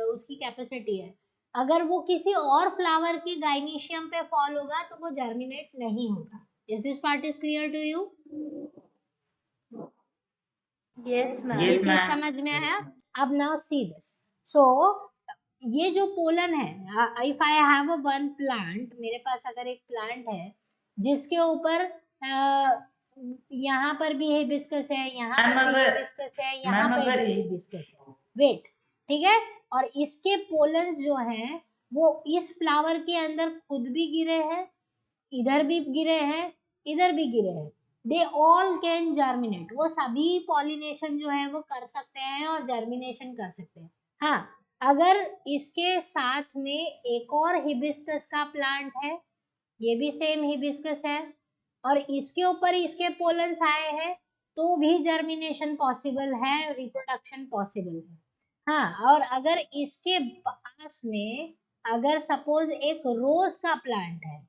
A: उसकी कैपेसिटी है। अगर वो किसी और फ्लावर की गाइनीशियम पे फॉल होगा तो वो जर्मिनेट नहीं होगा। Is this part is clear to you?
C: Yes
A: ये
C: मैम।
B: Yes,
A: चीज
B: ma'am.
A: समझ में
B: Yes,
A: आया?
B: ma'am.
A: अब नाउ सी दिस, सो ये जो पोलन है, if I have a one plant, मेरे पास अगर एक प्लांट है जिसके ऊपर यहाँ पर भी हिबिस्कस है, यहाँ
B: मैम,
A: पर भी
B: अगर-
A: हिबिस्कस है, यहाँ
B: मैम,
A: पे
B: अगर
A: भी हिबिस्कस है, वेट, ठीक है। और इसके पोलन जो हैं वो इस फ्लावर के अंदर खुद भी गिरे हैं, इधर भी गिरे हैं, इधर भी गिरे हैं, दे ऑल कैन जर्मिनेट, वो सभी पॉलिनेशन जो है वो कर सकते हैं और जर्मिनेशन कर सकते हैं। हाँ, अगर इसके साथ में एक और हिबिस्कस का प्लांट है, ये भी सेम हिबिस्कस है, और इसके ऊपर इसके पोलन्स आए हैं, तो भी जर्मिनेशन पॉसिबल है, रिप्रोडक्शन पॉसिबल है। हाँ, और अगर इसके पास में अगर सपोज एक रोज का प्लांट है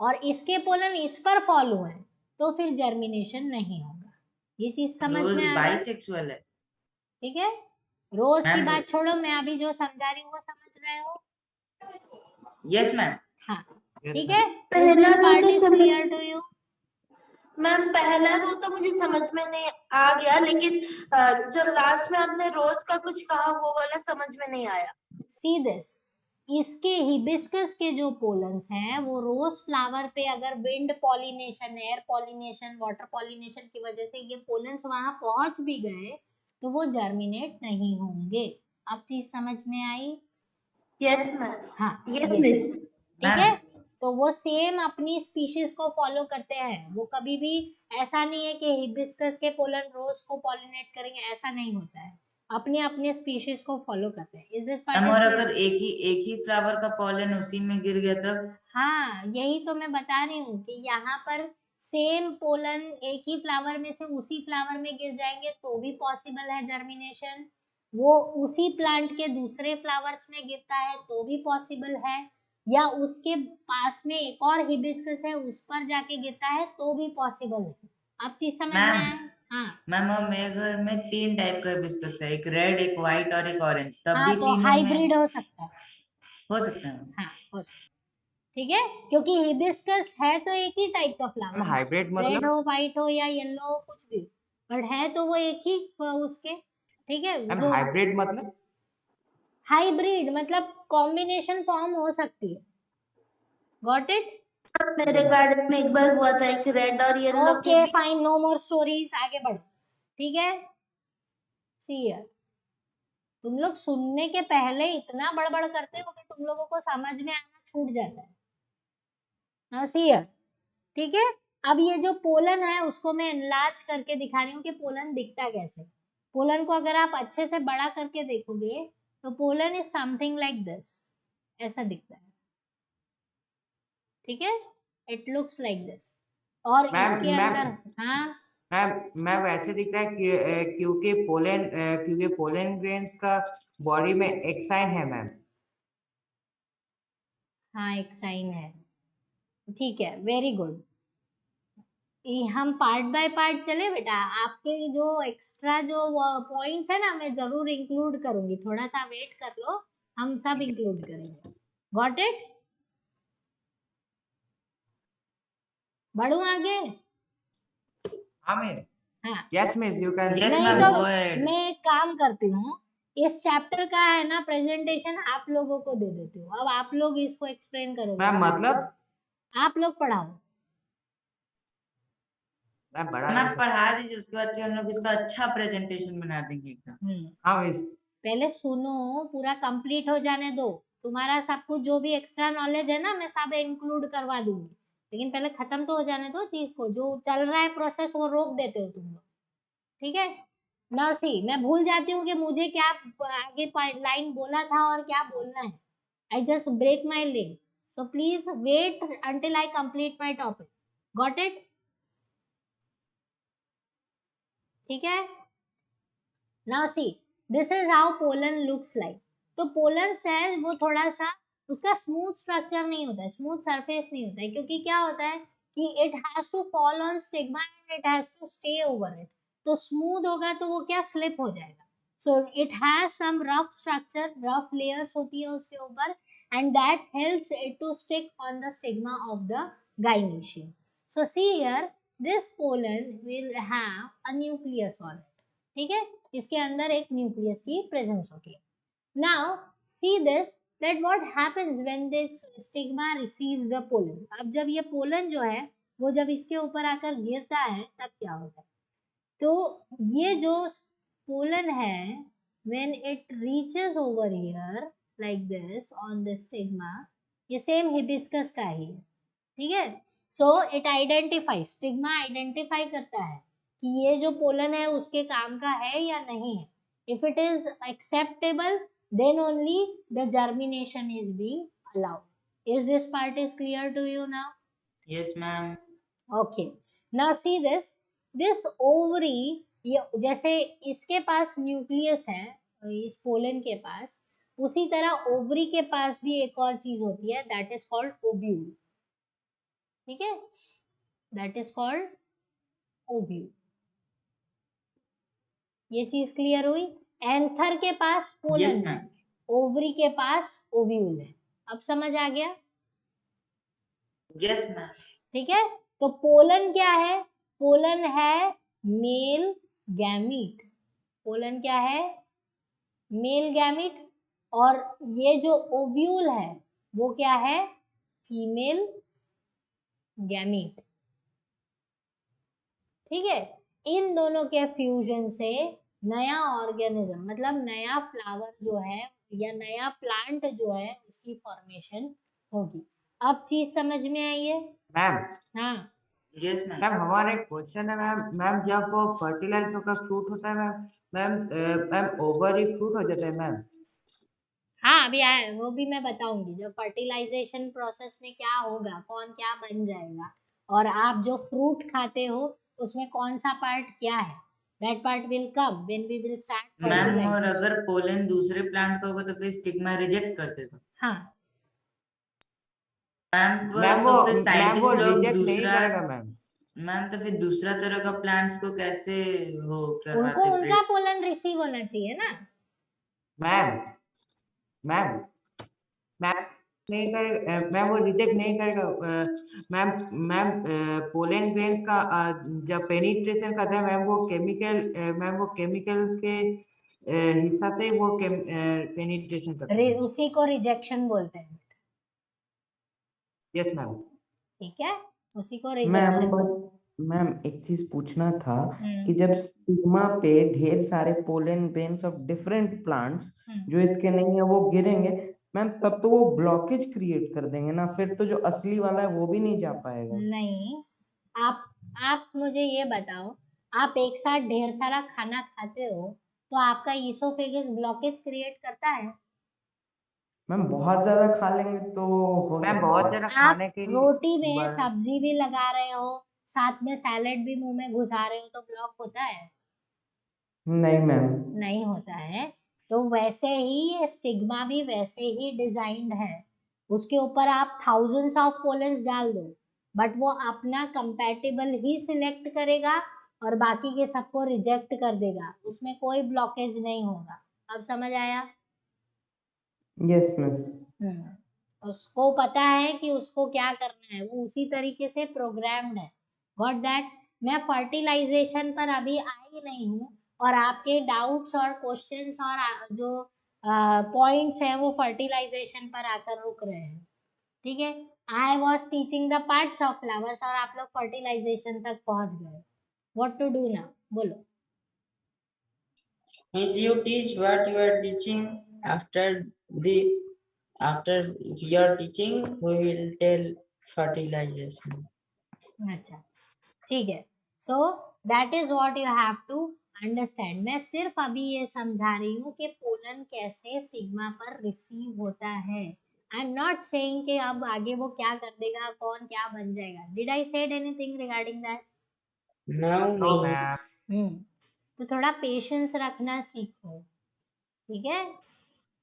A: और इसके पोलन इस पर फॉल हुए हैं, तो फिर जर्मिनेशन नहीं होगा। ये चीज समझ
B: रोज
A: में आ रहा है?
B: बाइसेक्सुअल है।
A: ठीक है, रोज की
B: मैम,
A: बात छोड़ो, मैं अभी जो समझा रही हूँ वो समझ रहे हो?
B: Yes ma'am.
A: हाँ,
E: Yes,
A: ठीक
E: ma'am.
A: है,
C: पहला दो
A: पार्ट
C: तो
A: इज
C: समझ
A: क्लियर टू यू?
C: मैम पहला दो तो मुझे समझ में नहीं आ गया, लेकिन जो लास्ट में आपने रोज का कुछ कहा वो वाला समझ में नहीं आया।
A: सी दिस, इसके हिबिस्कस के जो पोलन्स हैं वो रोज फ्लावर पे अगर wind pollination, air pollination, water pollination की वजह से ये पोलन्स वहां पहुंच भी गए तो वो जर्मिनेट नहीं होंगे। अब चीज समझ में आई?
C: Yes ma'am.
A: हाँ,
C: यस
A: ये
C: मिस।
A: चीज, ठीक है। तो वो सेम अपनी स्पीशीज को फॉलो करते हैं, वो कभी भी ऐसा नहीं है कि हिबिस्कस के पोलन रोज को पॉलिनेट करेंगे, ऐसा नहीं होता है, अपने अपने स्पीशीज को फॉलो करते हैं। Is this part
B: ma'am,
A: is
B: और
A: क्लियर?
B: अगर एक ही फ्लावर का पॉलन उसी में गिर गया तब?
A: हाँ, यही तो मैं बता रही हूँ कि यहाँ पर सेम पोलन एक ही फ्लावर में से उसी फ्लावर में गिर जाएंगे तो भी पॉसिबल है जर्मिनेशन, वो उसी प्लांट के दूसरे फ्लावर्स में गिरता है तो भी पॉसिबल है, या उसके पास में एक और हिबिस्कस है उस पर जाके गिरता है तो भी पॉसिबल है। अब चीज समझ में
B: मैम,
A: आए? हाँ
B: मैम, और मेरे घर में 3 टाइप का हिबिस्कस है, एक रेड, एक व्हाइट और एक ऑरेंज, तब
A: हाँ,
B: भी
A: तो
B: तीनों
A: हाइब्रिड
B: में
A: हो सकता है।
B: हो सकता है।
A: हाँ, हो सकता है, ठीक है, क्योंकि हिबिस्कस है तो एक ही टाइप का फ्लावर,
E: हाइब्रिड
A: रेड
E: मतलब?
A: हो, व्हाइट हो या येलो हो, कुछ भी, बट है तो वो एक ही उसके, ठीक है।
E: मैम
A: जो
E: हाइब्रिड मतलब?
A: हाइब्रिड मतलब कॉम्बिनेशन फॉर्म हो सकती है, गॉट इट?
C: मेरे गार्डन में एक बार हुआ था, एक रेड और येलो के
A: ओके
C: बीच।
A: फाइन, नो मोर स्टोरीज, आगे बढ़ो, ठीक है। सी हियर, तुम लोग सुनने के पहले इतना बड़बड़ करते हो कि तुम लोगों को समझ में आना छूट जाता है। नाउ सी हियर, ठीक है। अब ये जो पोलन है उसको मैं एनलार्ज करके दिखा रही हूँ कि पोलन दिखता कैसे। पोलन को अगर आप अच्छे से बड़ा करके देखोगे तो pollen is something like this, ऐसा दिखता है, ठीक है, इट लुक्स लाइक दिस। और
E: मैम
A: इसके
E: मैम
A: अंदर, हाँ
E: मैम वैसे दिख रहा है कि क्योंकि पोलन ग्रेन्स का बॉडी में एक साइन है मैम।
A: हाँ, एक साइन है। ठीक है, वेरी गुड। हम पार्ट बाय पार्ट चले बेटा। आपके जो एक्स्ट्रा जो पॉइंट्स है ना, मैं जरूर इंक्लूड करूंगी, थोड़ा सा वेट कर लो, हम सब इंक्लूड करेंगे। Got it? बढ़ू आगे?
E: हाँ मिस।
A: हाँ,
E: yes miss, you can.
B: Yes,
A: नहीं
B: ma'am,
A: तो
B: go ahead.
A: मैं एक काम करती हूँ, इस चैप्टर का है ना प्रेजेंटेशन आप लोगों को दे देती हूँ। अब आप लोग इसको एक्सप्लेन करोगे।
E: मैम मतलब
A: आप लोग पढ़ाओ।
E: मैं बड़ा
B: मैम
E: नहीं
B: आप पढ़ा दीजिए, उसके बाद फिर हम लोग इसका अच्छा प्रेजेंटेशन बना देंगे एकदम।
E: सकता। हाँ मिस।
A: पहले सुनो, पूरा कंप्लीट हो जाने दो। तुम्हारा सब कुछ जो भी एक्स्ट्रा नॉलेज है ना, मैं सब इंक्लूड करवा दूंगी, लेकिन पहले खत्म तो हो जाने दो चीज को। जो चल रहा है प्रोसेस वो रोक देते हो तुम लोग, ठीक है? नाउ सी, मैं भूल जाती हूँ कि मुझे क्या आगे लाइन बोला था और क्या बोलना है। I just break my link, so please wait until I complete my topic. Got it? ठीक है। Now see, this is how pollen looks like. तो पोलन सेल वो थोड़ा सा, उसका स्मूथ स्ट्रक्चर नहीं होता है, स्मूथ सरफेस नहीं होता है, क्योंकि क्या होता है कि it has to fall on stigma and it has to stay over it. तो स्मूथ होगा तो वो क्या, स्लिप हो जाएगा। So it has some rough structure, rough layers होती है उसके ऊपर, and that helps it to stick on the stigma of the gynoecium. So see here, this pollen will have a nucleus on it. ठीक है, इसके अंदर एक nucleus की प्रेजेंस होती है। Now see this, that what happens when this stigma receives the pollen। अब जब ये पोलन जो है वो जब इसके ऊपर आकर गिरता है तब क्या होता है? तो ये जो पोलन है, when it reaches over here like this on the stigma, ये सेम हिबिस्कस का ही है, ठीक है? So it identify, stigma identify करता है कि ये जो पोलन है उसके काम का है या नहीं है। If it is acceptable, then only the germination is being allowed. Is this part is clear to you now?
B: Yes, ma'am.
A: Okay. Now see this, this ovary, ये जैसे इसके पास न्यूक्लियस है इस पोलन के पास, उसी तरह ओवरी के पास भी एक और चीज होती है, दैट इज कॉल्ड ओव्यूल। ठीक है, दैट इज कॉल्ड ओव्यूल। ये चीज क्लियर हुई? एंथर के पास पोलन
B: Yes,
A: है,
B: ma'am.
A: ओवरी के पास ओव्यूल है। अब समझ आ गया?
B: Yes, ma'am.
A: ठीक है, तो पोलन क्या है? पोलन है मेल गैमीट। पोलन क्या है? Male gamete. और ये जो ओव्यूल है वो क्या है? Female gamete. ठीक है, इन दोनों के फ्यूजन से नया ऑर्गेनिज्म, मतलब नया फ्लावर जो है या नया प्लांट जो है, उसकी फॉर्मेशन होगी। अब चीज समझ में आई है?
E: मैम।
A: हाँ,
B: Yes, ma'am.
E: मैम हमारा एक क्वेश्चन है मैम। मैम जब वो फर्टिलाइज होकर फ्रूट होता है मैम, मैम ओवर ही फ्रूट हो जाता है मैम।
A: हाँ, अभी आए, वो भी मैं बताऊंगी। जब फर्टिलाइजेशन प्रोसेस में क्या होगा, कौन क्या बन जाएगा, और आप जो फ्रूट खाते हो उसमें कौन सा पार्ट क्या है, that part will come when we will start
B: ma'am, और
A: फर्टिलाइजेशन।
B: अगर पोलन दूसरे प्लांट का होगा तो फिर स्टिग्मा रिजेक्ट कर देगा।
A: हाँ,
B: मैम
E: मैम
B: तो
E: वो
B: फिर
E: मैम वो
B: साइंटिस्ट लोग
E: रिजेक्ट नहीं
B: दूसरा,
E: करेगा मैम।
B: मैम तो फिर दूसरा तरह का प्लांट्स को कैसे वो
A: उनको
B: करवाते
A: उनका पोलन रिसीव होना चाहिए ना।
E: मैम मैम मैम नहीं करेगा मैम, वो रिजेक्ट नहीं करेगा मैम। मैम पोलन ग्रेन्स का जब पेनिट्रेशन करता है मैम, वो केमिकल के हिस्सा से वो पेनिट्रेशन करता है।
A: उसी को रिजेक्शन बोलते हैं।
E: Yes ma'am.
A: ठीक है, उसी को
D: मैम
A: रिजेक्शन।
D: मैम एक चीज पूछना था कि
A: हम्म,
D: जब स्टिग्मा पे ढेर सारे pollen grains of different plants जो इसके नहीं है वो गिरेंगे मैम, तब तो वो ब्लॉकेज क्रिएट कर देंगे ना, फिर तो जो असली वाला है वो भी नहीं जा पाएगा।
A: नहीं, आप मुझे ये बताओ, आप एक साथ ढेर सारा खाना खाते हो तो आपका ईसोफेगस ब्लॉकेज क्रिएट करता है?
D: मैम बहुत ज्यादा खा लेंगे तो हो
E: मैम
D: सकता
E: बहुत
D: है।
E: ज्यादा
A: आप
E: खाने के
A: रोटी में
E: बाद
A: सब्जी भी लगा रहे हो, साथ में सैलेड भी मुंह में घुसा रहे हो तो ब्लॉक होता है?
D: नहीं मैम।
A: नहीं होता है। तो वैसे ही ये स्टिग्मा भी वैसे ही डिजाइंड है, उसके ऊपर आप थाउजेंड्स ऑफ पोलेंस डाल दो बट वो अपना कंपैटिबल ही सिलेक्ट करेगा और बाकी के सबको रिजेक्ट कर देगा, उसमें कोई ब्लॉकेज नहीं होगा। अब समझ आया?
D: Yes miss.
A: उसको पता है कि उसको क्या करना है, वो उसी तरीके से प्रोग्राम्ड है। Got that? मैं फर्टिलाइजेशन पर अभी आई नहीं हूँ और आपके डाउट्स और क्वेश्चंस और जो पॉइंट्स हैं वो फर्टिलाइजेशन पर आकर रुक रहे हैं, ठीक है? I was teaching the parts of flowers और आप लोग फर्टिलाइजेशन तक पहुंच गए। व्हाट टू डू नाउ, बोलो।
F: Means you teach what you are teaching. After your teaching, we will tell fertilization.
A: अच्छा, ठीक है। So that is what you have to understand. मैं सिर्फ अभी ये समझा रही हूँ कि पोलन कैसे स्टिग्मा पर रिसीव होता है। आई एम नॉट सेइंग कि अब आगे वो क्या कर देगा, कौन क्या बन जाएगा। Did I said anything regarding that?
F: No,
E: no
F: miss.
E: Ma'am.
A: तो थोड़ा पेशेंस रखना सीखो, ठीक है?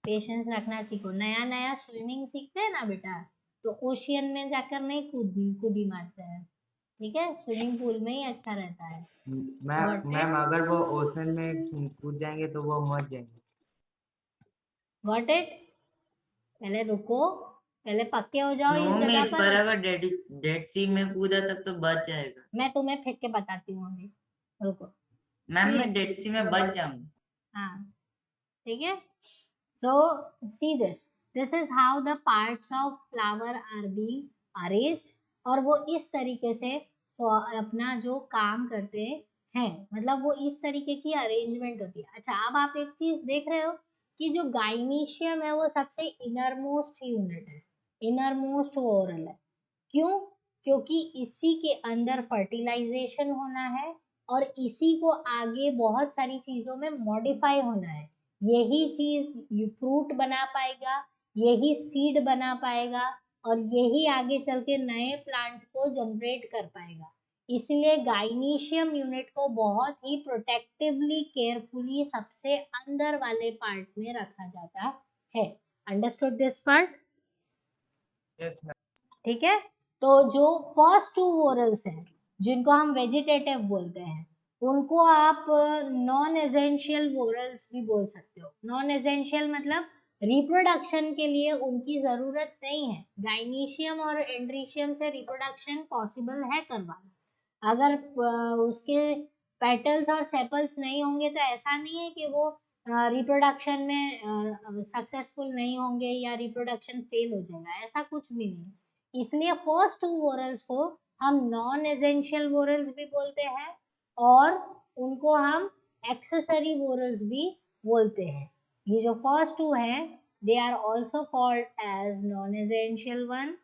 A: पेशेंस रखना सीखो। नया नया स्विमिंग सीखते हैं ना बेटा, तो ओशियन में जाकर नहीं कूदी मारते हैं, ठीक है? स्विमिंग पूल में ही अच्छा रहता है। Got it?
E: मैम अगर वो ओशन में कूद जाएंगे तो वो मर जाएंगे।
A: Got it? पहले रुको, पहले पक्के हो जाओ इस
B: नो
A: जगह
B: मिस,
A: पर।
B: पर अगर डेड सी में कूदा तब तो बच जाएगा।
A: मैं तुम्हें फेंक के बताती हूँ अभी, रुको।
B: मैम
A: ठीक
B: मैं
A: है?
B: डेड सी में बच जाऊंगा।
A: हाँ, ठीक है। So see this is how the parts of flower are being arranged, और वो इस तरीके से अपना जो काम करते हैं, मतलब वो इस तरीके की अरेंजमेंट होती है। अच्छा, अब आप एक चीज देख रहे हो कि जो गाइनीशियम है वो सबसे इनरमोस्ट यूनिट है, इनरमोस्ट ओरल है। क्यों? क्योंकि इसी के अंदर फर्टिलाइजेशन होना है और इसी को आगे बहुत सारी चीजों में मॉडिफाई होना है। यही चीज फ्रूट बना पाएगा, यही सीड बना पाएगा और यही आगे चल के नए प्लांट को जनरेट कर पाएगा। इसलिए गाइनीशियम यूनिट को बहुत ही प्रोटेक्टिवली केयरफुली सबसे अंदर वाले पार्ट में रखा जाता है। Understood this part?
E: Yes ma'am.
A: ठीक है। तो जो फर्स्ट टू वोरल्स हैं जिनको हम वेजिटेटिव बोलते हैं, उनको आप नॉन एसेंशियल वोरल्स भी बोल सकते हो। नॉन एसेंशियल मतलब रिप्रोडक्शन के लिए उनकी जरूरत नहीं है। गाइनीशियम और एंड्रीशियम से रिप्रोडक्शन पॉसिबल है करवाना। अगर उसके पेटल्स और सेपल्स नहीं होंगे तो ऐसा नहीं है कि वो रिप्रोडक्शन में सक्सेसफुल नहीं होंगे या रिप्रोडक्शन फेल हो जाएगा, ऐसा कुछ भी नहीं। इसलिए फर्स्ट टू वोरल्स को हम नॉन एसेंशियल वोरल्स भी बोलते हैं और उनको हम एक्सेसरी वोरल्स भी बोलते हैं। ये जो फर्स्ट टू हैं they are also called as non essential one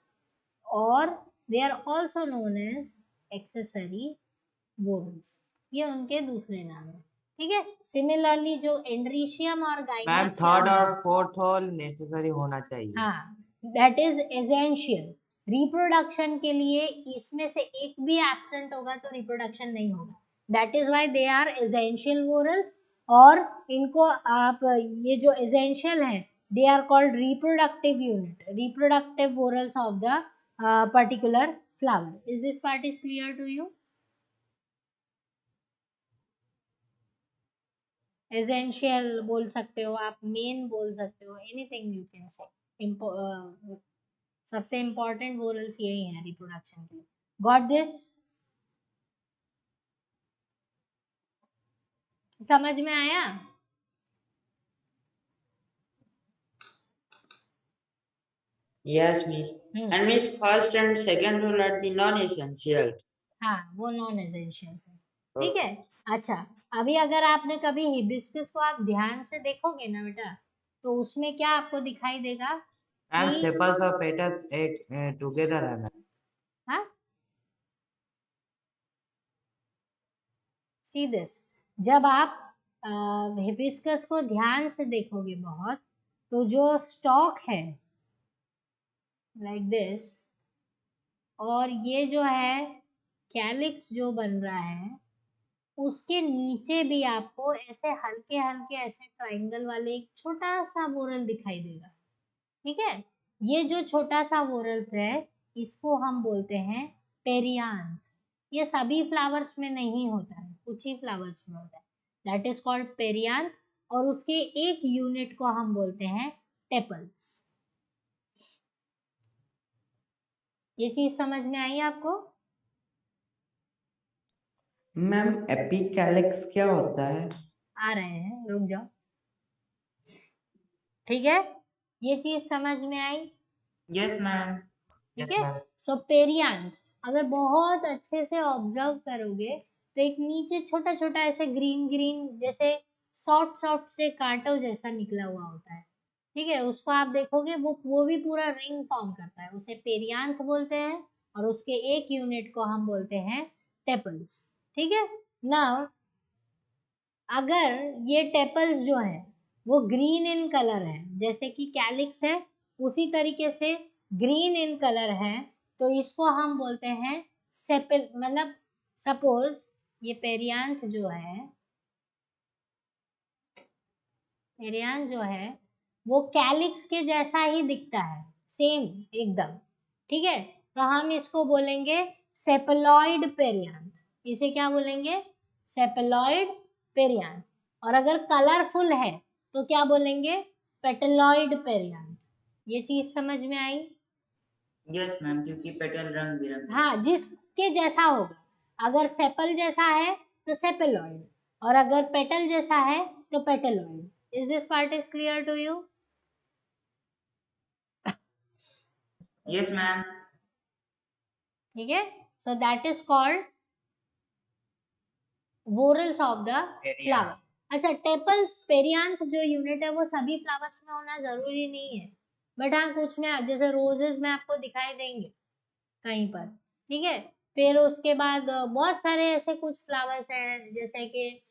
A: और they are also known as accessory whorls. ये उनके दूसरे नाम है, ठीक है? सिमिलरली जो एंड्रीशियम और
E: मैम
A: गाइनीशियम,
E: थर्ड और फोर्थ होल नेसेसरी होना चाहिए।
A: हाँ, दैट इज एसेंशियल। रिप्रोडक्शन के लिए इसमें से एक भी एब्सेंट होगा तो रिप्रोडक्शन नहीं होगा। That is why they are essential whorls. और इनको आप ये जो एसेंशियल है they are called reproductive unit, reproductive whorls of the particular flower. Is this part is clear to you? Essential बोल सकते हो आप, मेन बोल सकते हो, एनीथिंग यू कैन से। सबसे इम्पोर्टेंट वोरल्स यही है रिप्रोडक्शन के लिए। Got this? समझ में आया?
F: Yes, miss. And miss, first and second rule are the non-essential.
A: हाँ, वो नॉन एसेंशियल्स है, ठीक है। अच्छा, अभी अगर आपने कभी हिबिस्कस को आप ध्यान से देखोगे ना बेटा, तो उसमें क्या आपको दिखाई देगा
E: मैम
A: कि
E: सेपल्स और पेटल्स एक टुगेदर है मैम।
A: हाँ, सी दिस, जब आप हिबिस्कस को ध्यान से देखोगे बहुत, तो जो स्टॉक है लाइक दिस, और ये जो है कैलिक्स जो बन रहा है उसके नीचे भी आपको ऐसे हल्के हल्के ऐसे ट्राइंगल वाले एक छोटा सा वोरल दिखाई देगा। ठीक है, ये जो छोटा सा वोरल है इसको हम बोलते हैं पेरियांथ। ये सभी फ्लावर्स में नहीं होता है, कुछ ही फ्लावर्स में होता है, दैट इज कॉल्ड पेरियांथ। और उसके एक यूनिट को हम बोलते हैं टेपल्स। ये चीज समझ में आई आपको?
D: मैम एपिकैलिक्स क्या होता है?
A: आ रहे हैं, रुक जाओ। ठीक है, ये चीज समझ में आई?
B: Yes ma'am.
A: ठीक
E: Yes,
A: है,
E: ma'am.
A: सो पेरियांथ अगर बहुत अच्छे से ऑब्जर्व करोगे तो एक नीचे छोटा छोटा ऐसे ग्रीन ग्रीन जैसे सॉफ्ट सॉफ्ट से कांटो जैसा निकला हुआ होता है। ठीक है, उसको आप देखोगे वो भी पूरा रिंग फॉर्म करता है, उसे पेरियांथ बोलते हैं। और उसके एक यूनिट को हम बोलते हैं टेपल्स। ठीक है, नाउ अगर ये टेपल्स जो है वो ग्रीन इन कलर है, जैसे कि कैलिक्स है उसी तरीके से ग्रीन इन कलर है, तो इसको हम बोलते हैं सेपल। मतलब सपोज ये पेरियांथ जो है वो कैलिक्स के जैसा ही दिखता है, सेम एकदम। ठीक है, तो हम इसको बोलेंगे सेपेलॉइड पेरियांथ। इसे क्या बोलेंगे? Sepaloid perianth. और अगर कलरफुल है तो क्या बोलेंगे? पेटलॉइड पेरियांथ। ये चीज समझ में आई?
B: यस मैम, क्योंकि पेटल रंग बिरंगे।
A: हाँ, जिसके जैसा होगा। अगर सेपल जैसा है तो सेपेलॉइड, और अगर पेटल जैसा है तो petaloid. Is this part is clear to you?
B: Yes ma'am.
A: ठीक है, so that is called whorls of the flower. अच्छा, टेपल्स पेरियांथ जो यूनिट है वो सभी फ्लावर्स में होना जरूरी नहीं है, बट हाँ कुछ में, जैसे रोजेस में आपको दिखाई देंगे कहीं पर। ठीक है, फिर उसके बाद बहुत सारे ऐसे कुछ फ्लावर्स हैं जैसे कि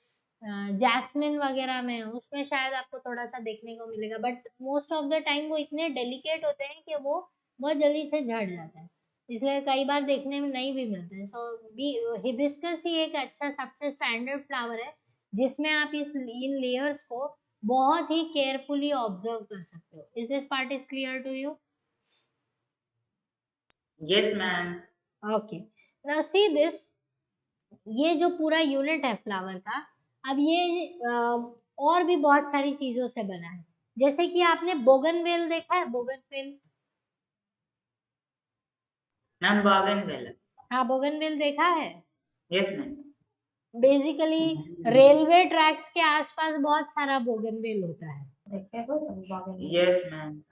A: जैस्मिन वगैरह में, उसमें शायद आपको थोड़ा सा देखने को मिलेगा, but most of the time वो इतने डेलिकेट होते हैं कि वो बहुत जल्दी से झड़ जाता है, इसलिए कई बार देखने में नहीं भी मिलते हैं। सो हिबिस्कस ही एक अच्छा सबसे स्टैंडर्ड फ्लावर है जिसमें आप इन लेयर्स को बहुत ही केयरफुली ऑब्जर्व कर सकते हो। Is this part is clear to you?
B: Yes ma'am.
A: Okay, now see this. ये जो पूरा यूनिट है फ्लावर का, अब ये और भी बहुत सारी चीजों से बना है, जैसे कि आपने बोगनवेल देखा है? बोगनवेल,
B: मैम बोगनवेल।
A: हाँ बोगनवेल देखा है।
B: Yes ma'am.
A: Basically railway tracks के आसपास बहुत सारा बोगनवेल होता है,
B: यस मैम।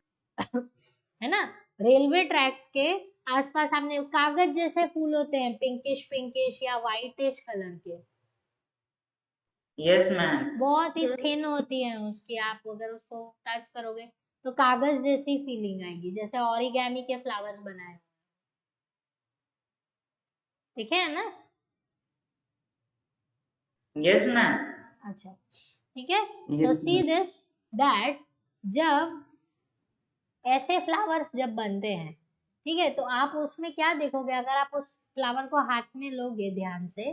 A: है ना? रेलवे ट्रैक्स के आसपास आपने कागज जैसे फूल होते हैं, पिंकिश पिंकिश या वाइटिश कलर के,
B: यस मैम।
A: बहुत ही थिन होती है उसकी, आप अगर उसको टच करोगे तो कागज जैसी फीलिंग आएगी, जैसे ऑरिगेमी के फ्लावर्स बनाए। ठीक है ना?
B: Yes ma'am.
A: अच्छा, ठीक है,
D: ये
A: सो सी दिस दैट जब ऐसे फ्लावर्स जब बनते हैं, ठीक है, तो आप उसमें क्या देखोगे? अगर आप उस फ्लावर को हाथ में लोगे ध्यान से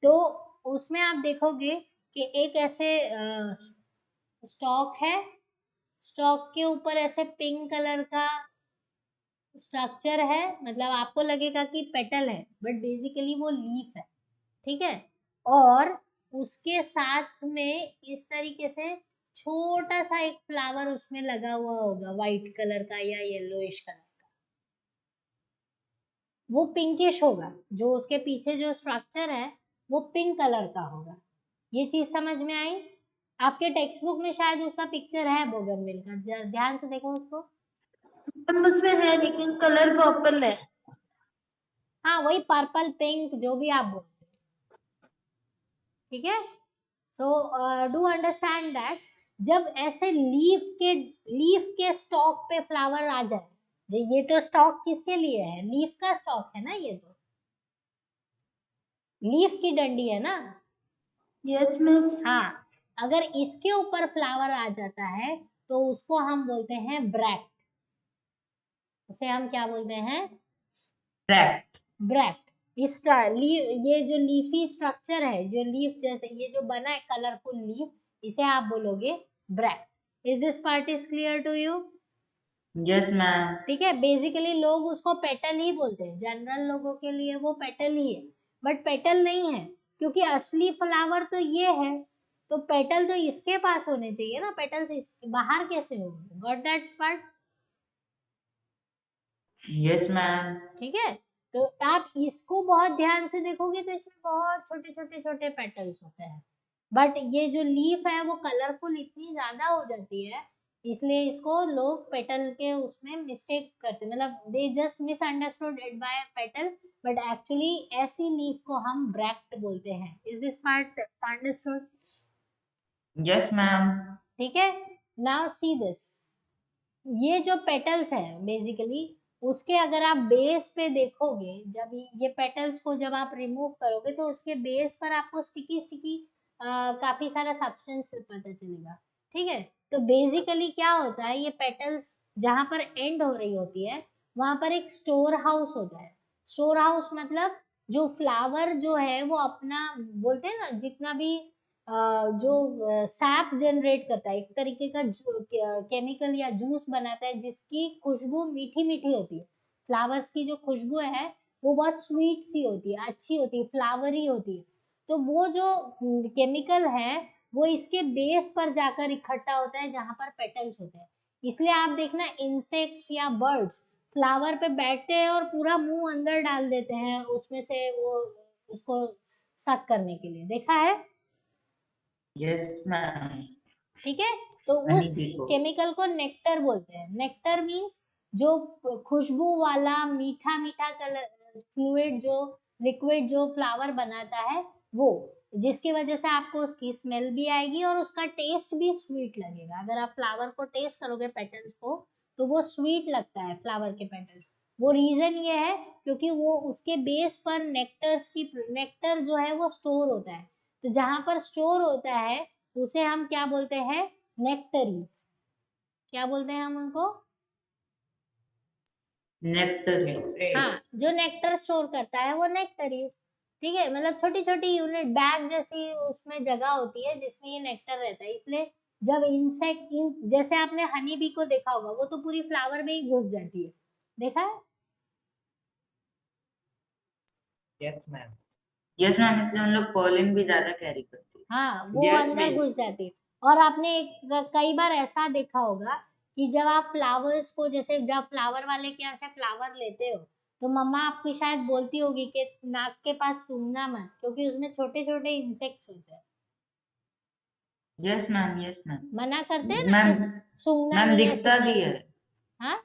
A: तो उसमें आप देखोगे कि एक ऐसे स्टॉक है, स्टॉक के ऊपर ऐसे पिंक कलर का स्ट्रक्चर है, मतलब आपको लगेगा कि पेटल है बट बेसिकली वो लीफ है। ठीक है, और उसके साथ में इस तरीके से छोटा सा एक फ्लावर उसमें लगा हुआ होगा, वाइट कलर का या येलोइश कलर का, वो पिंकिश होगा, जो उसके पीछे जो स्ट्रक्चर है वो पिंक कलर का होगा। ये चीज समझ में आई? आपके टेक्स्ट बुक में शायद उसका पिक्चर है बोगनवेल का, ध्यान से देखो उसको।
C: मैम उसमें है लेकिन कलर पर्पल है।
A: हाँ, वही पर्पल पिंक जो भी आप बोलते हो। ठीक है, सो डू अंडरस्टैंड दैट जब ऐसे लीफ के स्टॉक पे फ्लावर आ जाए, ये तो स्टॉक किसके लिए है? लीफ का स्टॉक है ना, ये तो लीफ की डंडी है ना।
C: Yes miss.
A: हाँ, अगर इसके ऊपर फ्लावर आ जाता है तो उसको हम बोलते हैं ब्रैक्ट। उसे हम क्या बोलते हैं?
B: ब्रैक्ट।
A: ब्रैक्ट। ये जो लीफी स्ट्रक्चर है, जो लीफ जैसे ये जो बना है कलरफुल लीफ, इसे आप बोलोगे bract. Is this part is clear to you?
B: Yes ma'am.
A: ठीक है, बेसिकली लोग उसको पेटल ही बोलते हैं, जनरल लोगों के लिए वो पेटल ही है, बट पेटल नहीं है, क्योंकि असली फ्लावर तो ये है, तो पेटल तो इसके पास होने चाहिए ना, पेटल से बाहर कैसे होंगे? Got that part?
B: Yes ma'am.
A: ठीक है, तो आप इसको बहुत ध्यान से देखोगे तो इसमें बहुत छोटे छोटे छोटे पेटल्स होते हैं, बट ये जो लीफ है वो कलरफुल इतनी ज्यादा हो जाती है, इसलिए इसको लोग पेटल के उसमें मिस्टेक करते, मतलब they just misunderstood it by petal, but actually ऐसी लीफ को हम ब्रैक्ट बोलते हैं। Is this part understood?
B: Yes ma'am.
A: ठीक है, नाउ सी दिस, ये जो पेटल्स है बेसिकली, उसके अगर आप बेस पे देखोगे, जब ये पेटल्स को जब आप रिमूव करोगे तो उसके बेस पर आपको स्टिकी स्टिकी काफी सारा सब्सटेंस पता चलेगा। ठीक है, तो बेसिकली क्या होता है, ये पेटल्स जहां पर एंड हो रही होती है वहां पर एक स्टोर हाउस होता है। स्टोर हाउस मतलब जो फ्लावर जो है वो अपना, बोलते हैं ना, जितना भी जो सैप जनरेट करता है, एक तरीके का केमिकल या जूस बनाता है जिसकी खुशबू मीठी मीठी होती है। फ्लावर्स की जो खुशबू है वो बहुत स्वीट सी होती है, अच्छी होती है, फ्लावरी होती है। तो वो जो केमिकल है वो इसके बेस पर जाकर इकट्ठा होता है जहां पर पेटल्स होते हैं। इसलिए आप देखना इंसेक्ट्स या बर्ड्स फ्लावर पे बैठते हैं और पूरा मुंह अंदर डाल देते हैं उसमें से, वो उसको सक करने के लिए, देखा है?
B: Yes ma'am.
A: ठीक है, तो
B: हनी
A: उस
B: बी को।
A: केमिकल को नेक्टर बोलते हैं। नेक्टर मींस जो खुशबू वाला मीठा मीठा कलर फ्लूइड, जो लिक्विड जो फ्लावर बनाता है वो, जिसकी वजह से आपको उसकी स्मेल भी आएगी और उसका टेस्ट भी स्वीट लगेगा। अगर आप फ्लावर को टेस्ट करोगे पेटल्स को तो वो स्वीट लगता है फ्लावर के पेटल्स। वो रीजन ये है क्योंकि वो उसके बेस पर नेक्टर जो है वो स्टोर होता है। तो जहां पर स्टोर होता है उसे हम क्या बोलते हैं? नेक्टरीज। क्या बोलते हैं हम उनको?
B: नेक्टर।
A: हाँ, जो नेक्टर स्टोर करता है वो नेक्टरीज। ठीक है, मतलब छोटी छोटी यूनिट बैग जैसी उसमें जगह होती है जिसमें ये नेक्टर रहता है। इसलिए जब जैसे आपने हनी बी को देखा होगा, वो तो पूरी फ्लावर में ही घुस जाती है, देखा है?
E: Yes ma'am.
B: यस मैम, इसलिए हम लोग पॉलन भी ज्यादा कैरी करते हैं।
A: हाँ, वो
F: Yes,
A: अंदर
F: miss.
A: घुस जाती है। और आपने कई बार ऐसा देखा होगा कि जब आप फ्लावर्स को, जैसे जब फ्लावर वाले के यहाँ से फ्लावर लेते हो तो मम्मा आपकी शायद बोलती होगी कि नाक के पास सूंघना मत, क्योंकि उसमें छोटे छोटे इंसेक्ट्स होते हैं।
B: Yes ma'am. Yes ma'am.
A: मना करते हैं ना
B: मैम,
A: कि सूंघना
B: मैम
A: नहीं है,
B: दिखता
A: सूंघना
B: भी
A: नहीं
B: है।
A: है। हाँ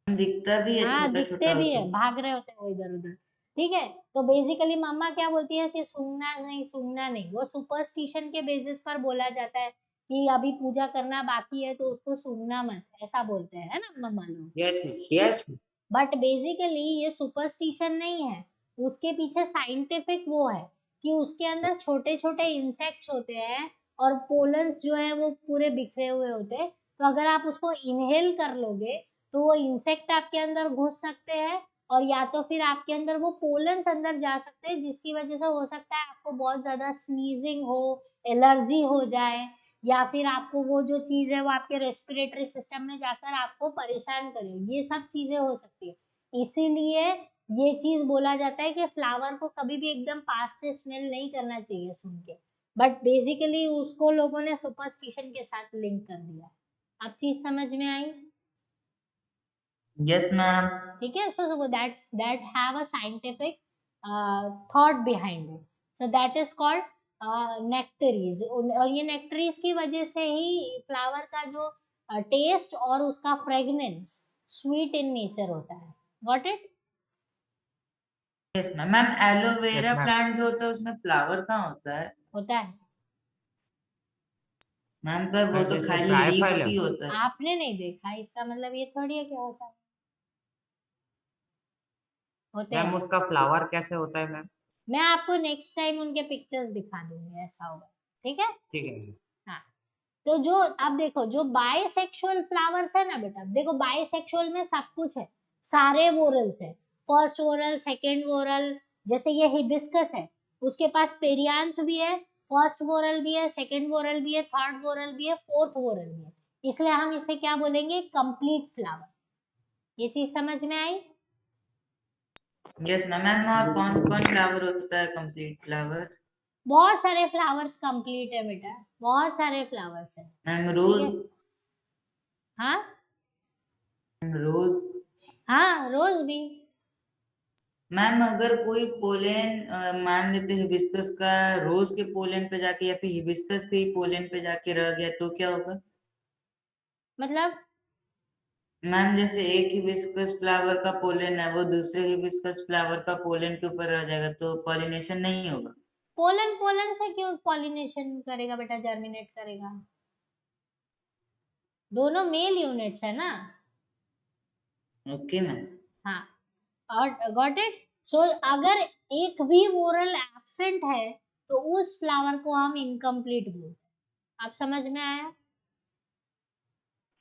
B: दिखता भी है,
A: हाँ,
B: छोटा
A: दिखते
B: छोटा
A: भी
B: होता
A: है,
B: है।
A: भाग रहे होते हैं वो इधर उधर। ठीक है, तो बेसिकली मम्मा क्या बोलती है कि सूंघना नहीं, सूंघना नहीं। वो सुपरस्टिशन के बेसिस पर बोला जाता है कि अभी पूजा करना बाकी है तो उसको सूंघना मत, ऐसा बोलते हैं, है ना मम्मा लोग?
F: Yes, miss. Yes, miss.
A: But basically ये सुपरस्टिशन नहीं है, उसके पीछे साइंटिफिक वो है कि उसके अंदर छोटे छोटे इंसेक्ट्स होते हैं और पोलन्स जो है वो पूरे बिखरे हुए होते हैं। तो अगर आप उसको इनहेल कर लोगे तो वो इंसेक्ट आपके अंदर घुस सकते हैं, और या तो फिर आपके अंदर वो पोलन्स अंदर जा सकते हैं, जिसकी वजह से हो सकता है आपको बहुत ज्यादा स्नीजिंग हो, एलर्जी हो जाए, या फिर आपको वो जो चीज है वो आपके रेस्पिरेटरी सिस्टम में जाकर आपको परेशान करे। ये सब चीजें हो सकती है। इसीलिए ये चीज बोला जाता है कि फ्लावर को कभी भी एकदम पास से स्मेल नहीं करना चाहिए सुन के। बट बेसिकली उसको लोगों ने सुपरस्टिशन के साथ लिंक कर दिया। अब चीज समझ में आई?
B: Yes ma'am.
A: ठीक है, सो that have a scientific thought behind it, so that is called nectaries। और ये nectaries की वजह से ही फ्लावर का जो टेस्ट और उसका फ्रेगनेंस स्वीट इन नेचर होता है। Got it?
B: Yes ma'am. Ma'am aloe vera
E: Yes, ma'am.
B: Plant जो होता है उसमें फ्लावर कहाँ होता है?
A: होता है।
B: मैम पर वो तो
E: जैसे
B: खाली
E: dry
B: लीव्स
E: phylum.
B: ही होता है।
A: आपने नहीं देखा, इसका मतलब ये थोड़ी है क्या होता है, होते
E: मैम
A: हैं।
E: उसका फ्लावर कैसे होता है मैम?
A: मैं आपको नेक्स्ट टाइम उनके पिक्चर्स दिखा दूंगी, ऐसा होगा। ठीक है,
E: ठीक है।
A: हाँ। तो जो अब देखो, जो बाइसेक्सुअल फ्लावर्स है ना बेटा, देखो बाइसेक्सुअल में सब कुछ है, सारे वोरल्स है, फर्स्ट वोरल, सेकेंड वोरल, जैसे ये हिबिस्कस है, उसके पास पेरियांथ भी है, फर्स्ट वोरल भी है, सेकेंड वोरल भी है, थर्ड वोरल भी है, फोर्थ वोरल भी है, इसलिए हम इसे क्या बोलेंगे, कंप्लीट फ्लावर। ये चीज समझ में आई?
B: Yes ma'am. और कौन कौन फ्लावर होता है कंप्लीट फ्लावर?
A: बहुत सारे फ्लावर्स कंप्लीट है बेटा, बहुत सारे फ्लावर्स है।
B: मैम
A: ठीक
B: रोज?
A: है, हाँ
B: रोज?
A: हाँ, रोज भी।
B: मैम अगर कोई पोलेन मान लेते हिबिस्कस का रोज के पोलेन पे जाके या फिर हिबिस्कस के ही पोलेन पे जाके रह गया तो क्या होगा?
A: मतलब
B: मैम जैसे एक हिबिस्कस फ्लावर का पोलेन है वो दूसरे हिबिस्कस फ्लावर का पोलेन के ऊपर रह जाएगा तो पॉलिनेशन नहीं होगा?
A: पोलन पोलन से क्यों पॉलिनेशन करेगा बेटा, जर्मिनेट करेगा? दोनों मेल यूनिट्स है ना।
B: Okay ma'am.
A: हाँ, और गॉट इट। सो अगर एक भी वोरल एब्सेंट है तो उस फ्लावर को हम इनकम्प्लीट बोलते हैं। आप समझ में आया?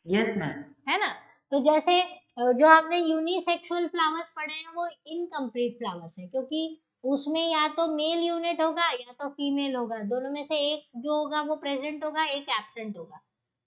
B: Yes ma'am.
A: है ना। तो जैसे जो आपने यूनिसेक्सुअल फ्लावर्स पढ़े हैं वो इनकम्प्लीट फ्लावर्स है, क्योंकि उसमें या तो मेल यूनिट होगा या तो फीमेल होगा, दोनों में से एक जो होगा वो प्रेजेंट होगा, एक एब्सेंट होगा।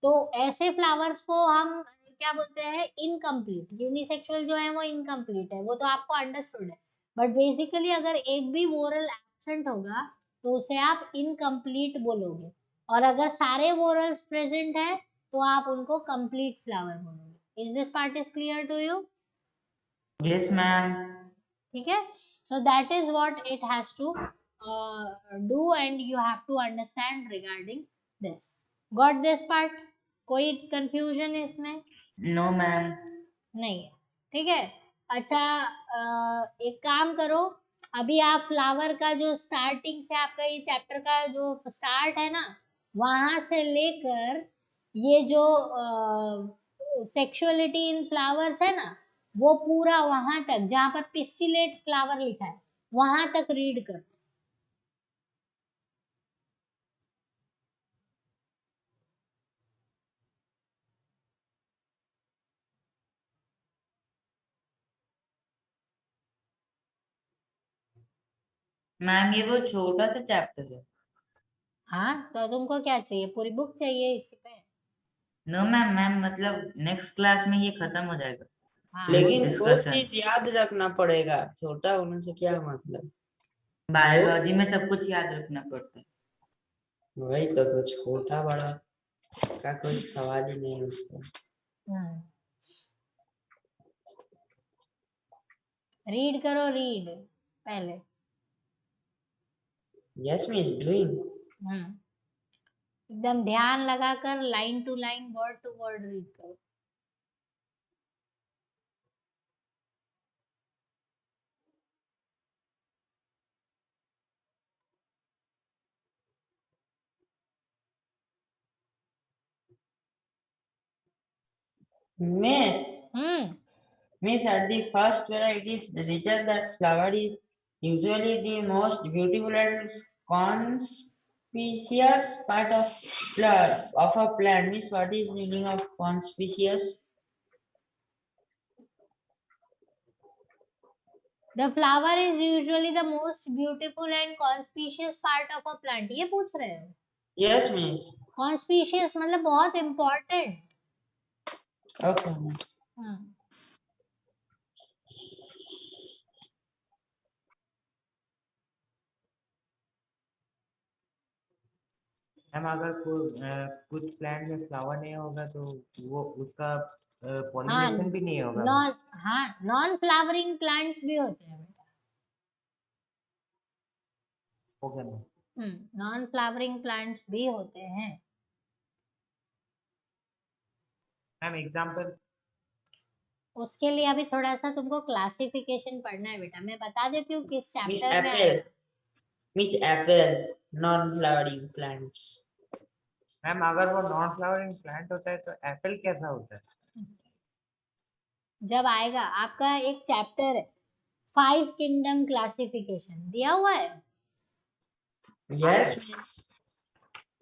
A: तो ऐसे फ्लावर्स को हम क्या बोलते हैं, इनकम्प्लीट। यूनिसेक्सुअल जो है वो इनकम्प्लीट है, वो तो आपको अंडरस्टूड है। बट बेसिकली अगर एक भी वोरल एब्सेंट होगा तो उसे आप इनकम्प्लीट बोलोगे, और अगर सारे वोरल्स प्रेजेंट है तो आप उनको कंप्लीट फ्लावर बोलोगे। Is this part is clear to you?
B: Yes ma'am.
A: ठीक है, so that is what it has to do and you have to understand regarding this. Got this part? कोई कंफ्यूजन है इसमें?
B: No ma'am.
A: नहीं है, ठीक है। अच्छा, एक काम करो, अभी आप फ्लावर का जो स्टार्टिंग से आपका ये चैप्टर का जो स्टार्ट है ना, वहां से लेकर ये जो सेक्सुअलिटी इन फ्लावर्स है ना, वो पूरा वहां तक जहां पर पिस्टिलेट फ्लावर लिखा है वहां तक रीड कर।
B: मैम ये वो छोटा सा चैप्टर है।
A: हाँ, तो तुमको क्या चाहिए, पूरी बुक चाहिए इसी पे?
B: नो मैम, मैम मतलब नेक्स्ट क्लास में ये खत्म हो जाएगा।
A: हाँ,
F: लेकिन कुछ
B: डिस्कशन
F: चीज याद रखना पड़ेगा, छोटा होने से क्या मतलब।
B: बायोलॉजी में सब कुछ याद रखना पड़ता है।
F: वही तो छोटा बड़ा का कोई सवाल ही नहीं उसका।
A: रीड करो, रीड पहले।
F: Yes miss doing.
A: एकदम ध्यान लगाकर line to line, word to word read करो।
F: Miss,
A: hmm
F: Miss, at the first where it is written that flower is usually the most beautiful and conspicuous part of flower of a plant. Miss, what is meaning of conspicuous?
A: The flower is usually the most beautiful and conspicuous part of a plant। ये पूछ रहे हो?
F: Yes, Miss.
A: Conspicuous मतलब बहुत important।
F: Okay, Miss.
E: Ma'am अगर कुछ plant में flower नहीं होगा तो वो उसका पॉलिनेशन भी नहीं होगा।
A: नॉन फ्लावरिंग प्लांट्स भी होते हैं बेटा।
E: Okay ma'am.
A: Non flowering plants भी होते हैं।
E: Ma'am example?
A: उसके लिए अभी थोड़ा सा तुमको क्लासिफिकेशन पढ़ना है बेटा, मैं बता देती हूँ किस
F: Miss
A: चैप्टर में
F: Apple.
A: आएगा।
F: Miss Apple, non-flowering plants.
E: Ma'am अगर वो नॉन फ्लावरिंग प्लांट होता है तो एप्पल कैसा होता है?
A: जब आएगा आपका एक चैप्टर है 5 किंगडम क्लासिफिकेशन, दिया हुआ है
F: Yes, Miss.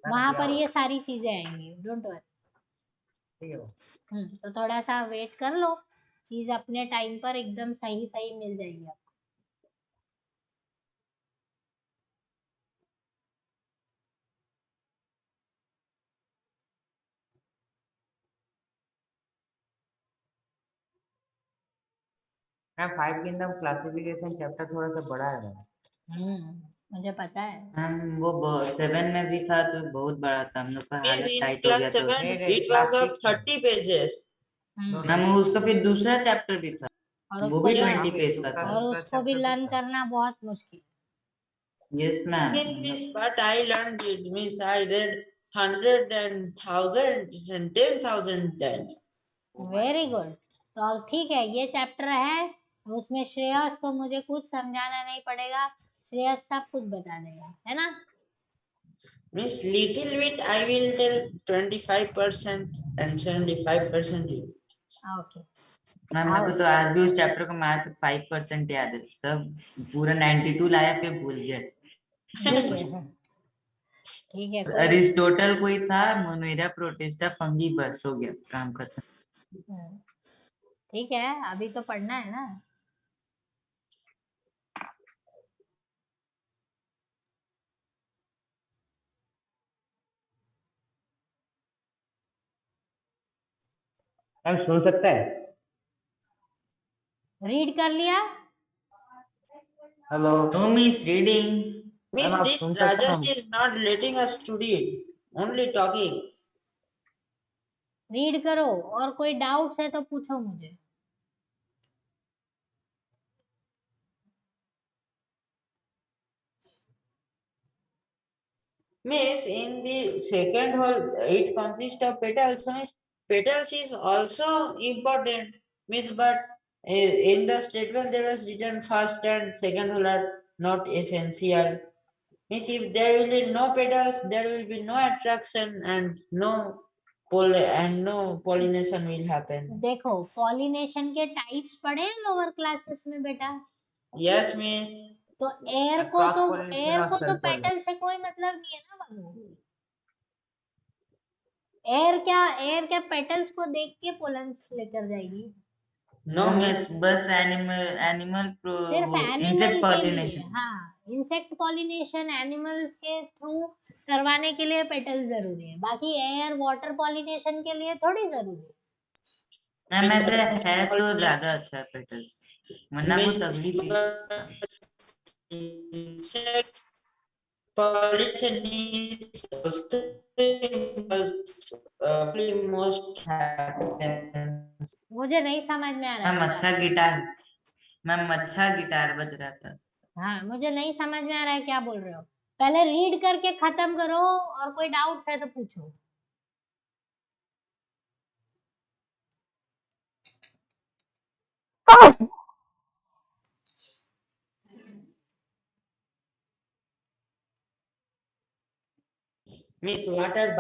A: वहां पर, ये सारी चीजें आएंगी, डोंट वरी।
E: ठीक है।
A: तो थोड़ा सा वेट कर लो, चीज अपने टाइम पर एकदम सही सही मिल जाएगी आपको।
E: Ma'am five kingdom classification chapter थोड़ा सा बड़ा है मैम।
A: मुझे पता है।
B: मैम वो 7 में भी था तो बहुत बड़ा था, हम लोग का
F: Miss,
B: हालत
F: in
B: टाइट हो गया
F: class
B: तो
F: 7,
E: नहीं,
F: it
E: class
F: was of
E: 6 में।
F: 30 pages.
B: मैम उसका फिर दूसरा चैप्टर भी था,
A: और
B: वो
A: उसको
B: भी
F: Yes,
B: 20 पेज का
E: दूसरा-
B: था।
A: और
E: दूसरा
A: उसको भी
E: chapter
A: लर्न
E: था।
A: करना बहुत मुश्किल।
B: Yes ma'am.
F: Miss, but I learned it. Miss, I read 100 and thousands and 10,000 times.
A: Very good. तो ठीक है, ये चैप्टर है, उसमें श्रेयस को मुझे कुछ समझाना नहीं पड़ेगा, श्रेयस सब कुछ बता देगा, है ना।
F: Miss, little bit I will tell 25% and 75% you.
A: Okay.
B: Ma'am मेरे को तो आज भी उस चैप्टर का मैथ 5% याद है, सब पूरा 92 लाया फिर भूल गया।
A: ठीक है, ठीक है, कोई
B: अरिस्टोटल कोई था, मोनेरा प्रोटेस्टा फंगी, बस हो गया काम खत्म।
A: ठीक है, अभी तो पढ़ना है ना।
E: मैम सुन सकता है?
A: रीड कर लिया।
E: हेलो
B: तो मिस रीडिंग।
F: Miss,
E: आप
F: this
E: सुन सकते हैं
F: Rajas
E: हम?
F: is not letting us to read, only talking.
A: Read करो, और कोई डाउट्स है तो पूछो मुझे।
F: Miss, in the second whole, it consists of petals. So, Miss, petals is also important. Miss, but in the statement there was written first and second whole are not essential. Miss, if there will be no petals, there will be no attraction and no pollination will happen.
A: देखो, pollination के types पढ़े हैं lower classes में बेटा।
F: Yes, Miss.
A: तो air
E: Cross
A: को
E: pollination और
A: तो
E: self pollination।
A: पेटल से कोई मतलब नहीं है ना बाबू। एयर क्या पेटल्स को देख के पोलन्स लेकर जाएगी।
F: No, Miss.
B: बस एनिमल
A: सिर्फ एनिमल
B: इंसेक्ट
A: के लिए,
B: पॉलिनेशन।
A: हाँ, इंसेक्ट पॉलिनेशन एनिमल्स के थ्रू करवाने के लिए पेटल जरूरी है, बाकी एयर वाटर पॉलिनेशन के लिए थोड़ी जरूरी है।
B: मैम ऐसे है तो ज्यादा अच्छा है पेटल्स, वरना
F: Miss,
B: बहुत अगली
F: insect pollination is also most happens.
A: मुझे नहीं समझ में आ रहा
B: मैम
A: है
B: अच्छा गिटार, मैम अच्छा गिटार बज रहा था।
A: हाँ, मुझे नहीं समझ में आ रहा है क्या बोल रहे हो। पहले रीड करके खत्म करो, और कोई डाउट्स है तो पूछो।
F: Miss, what are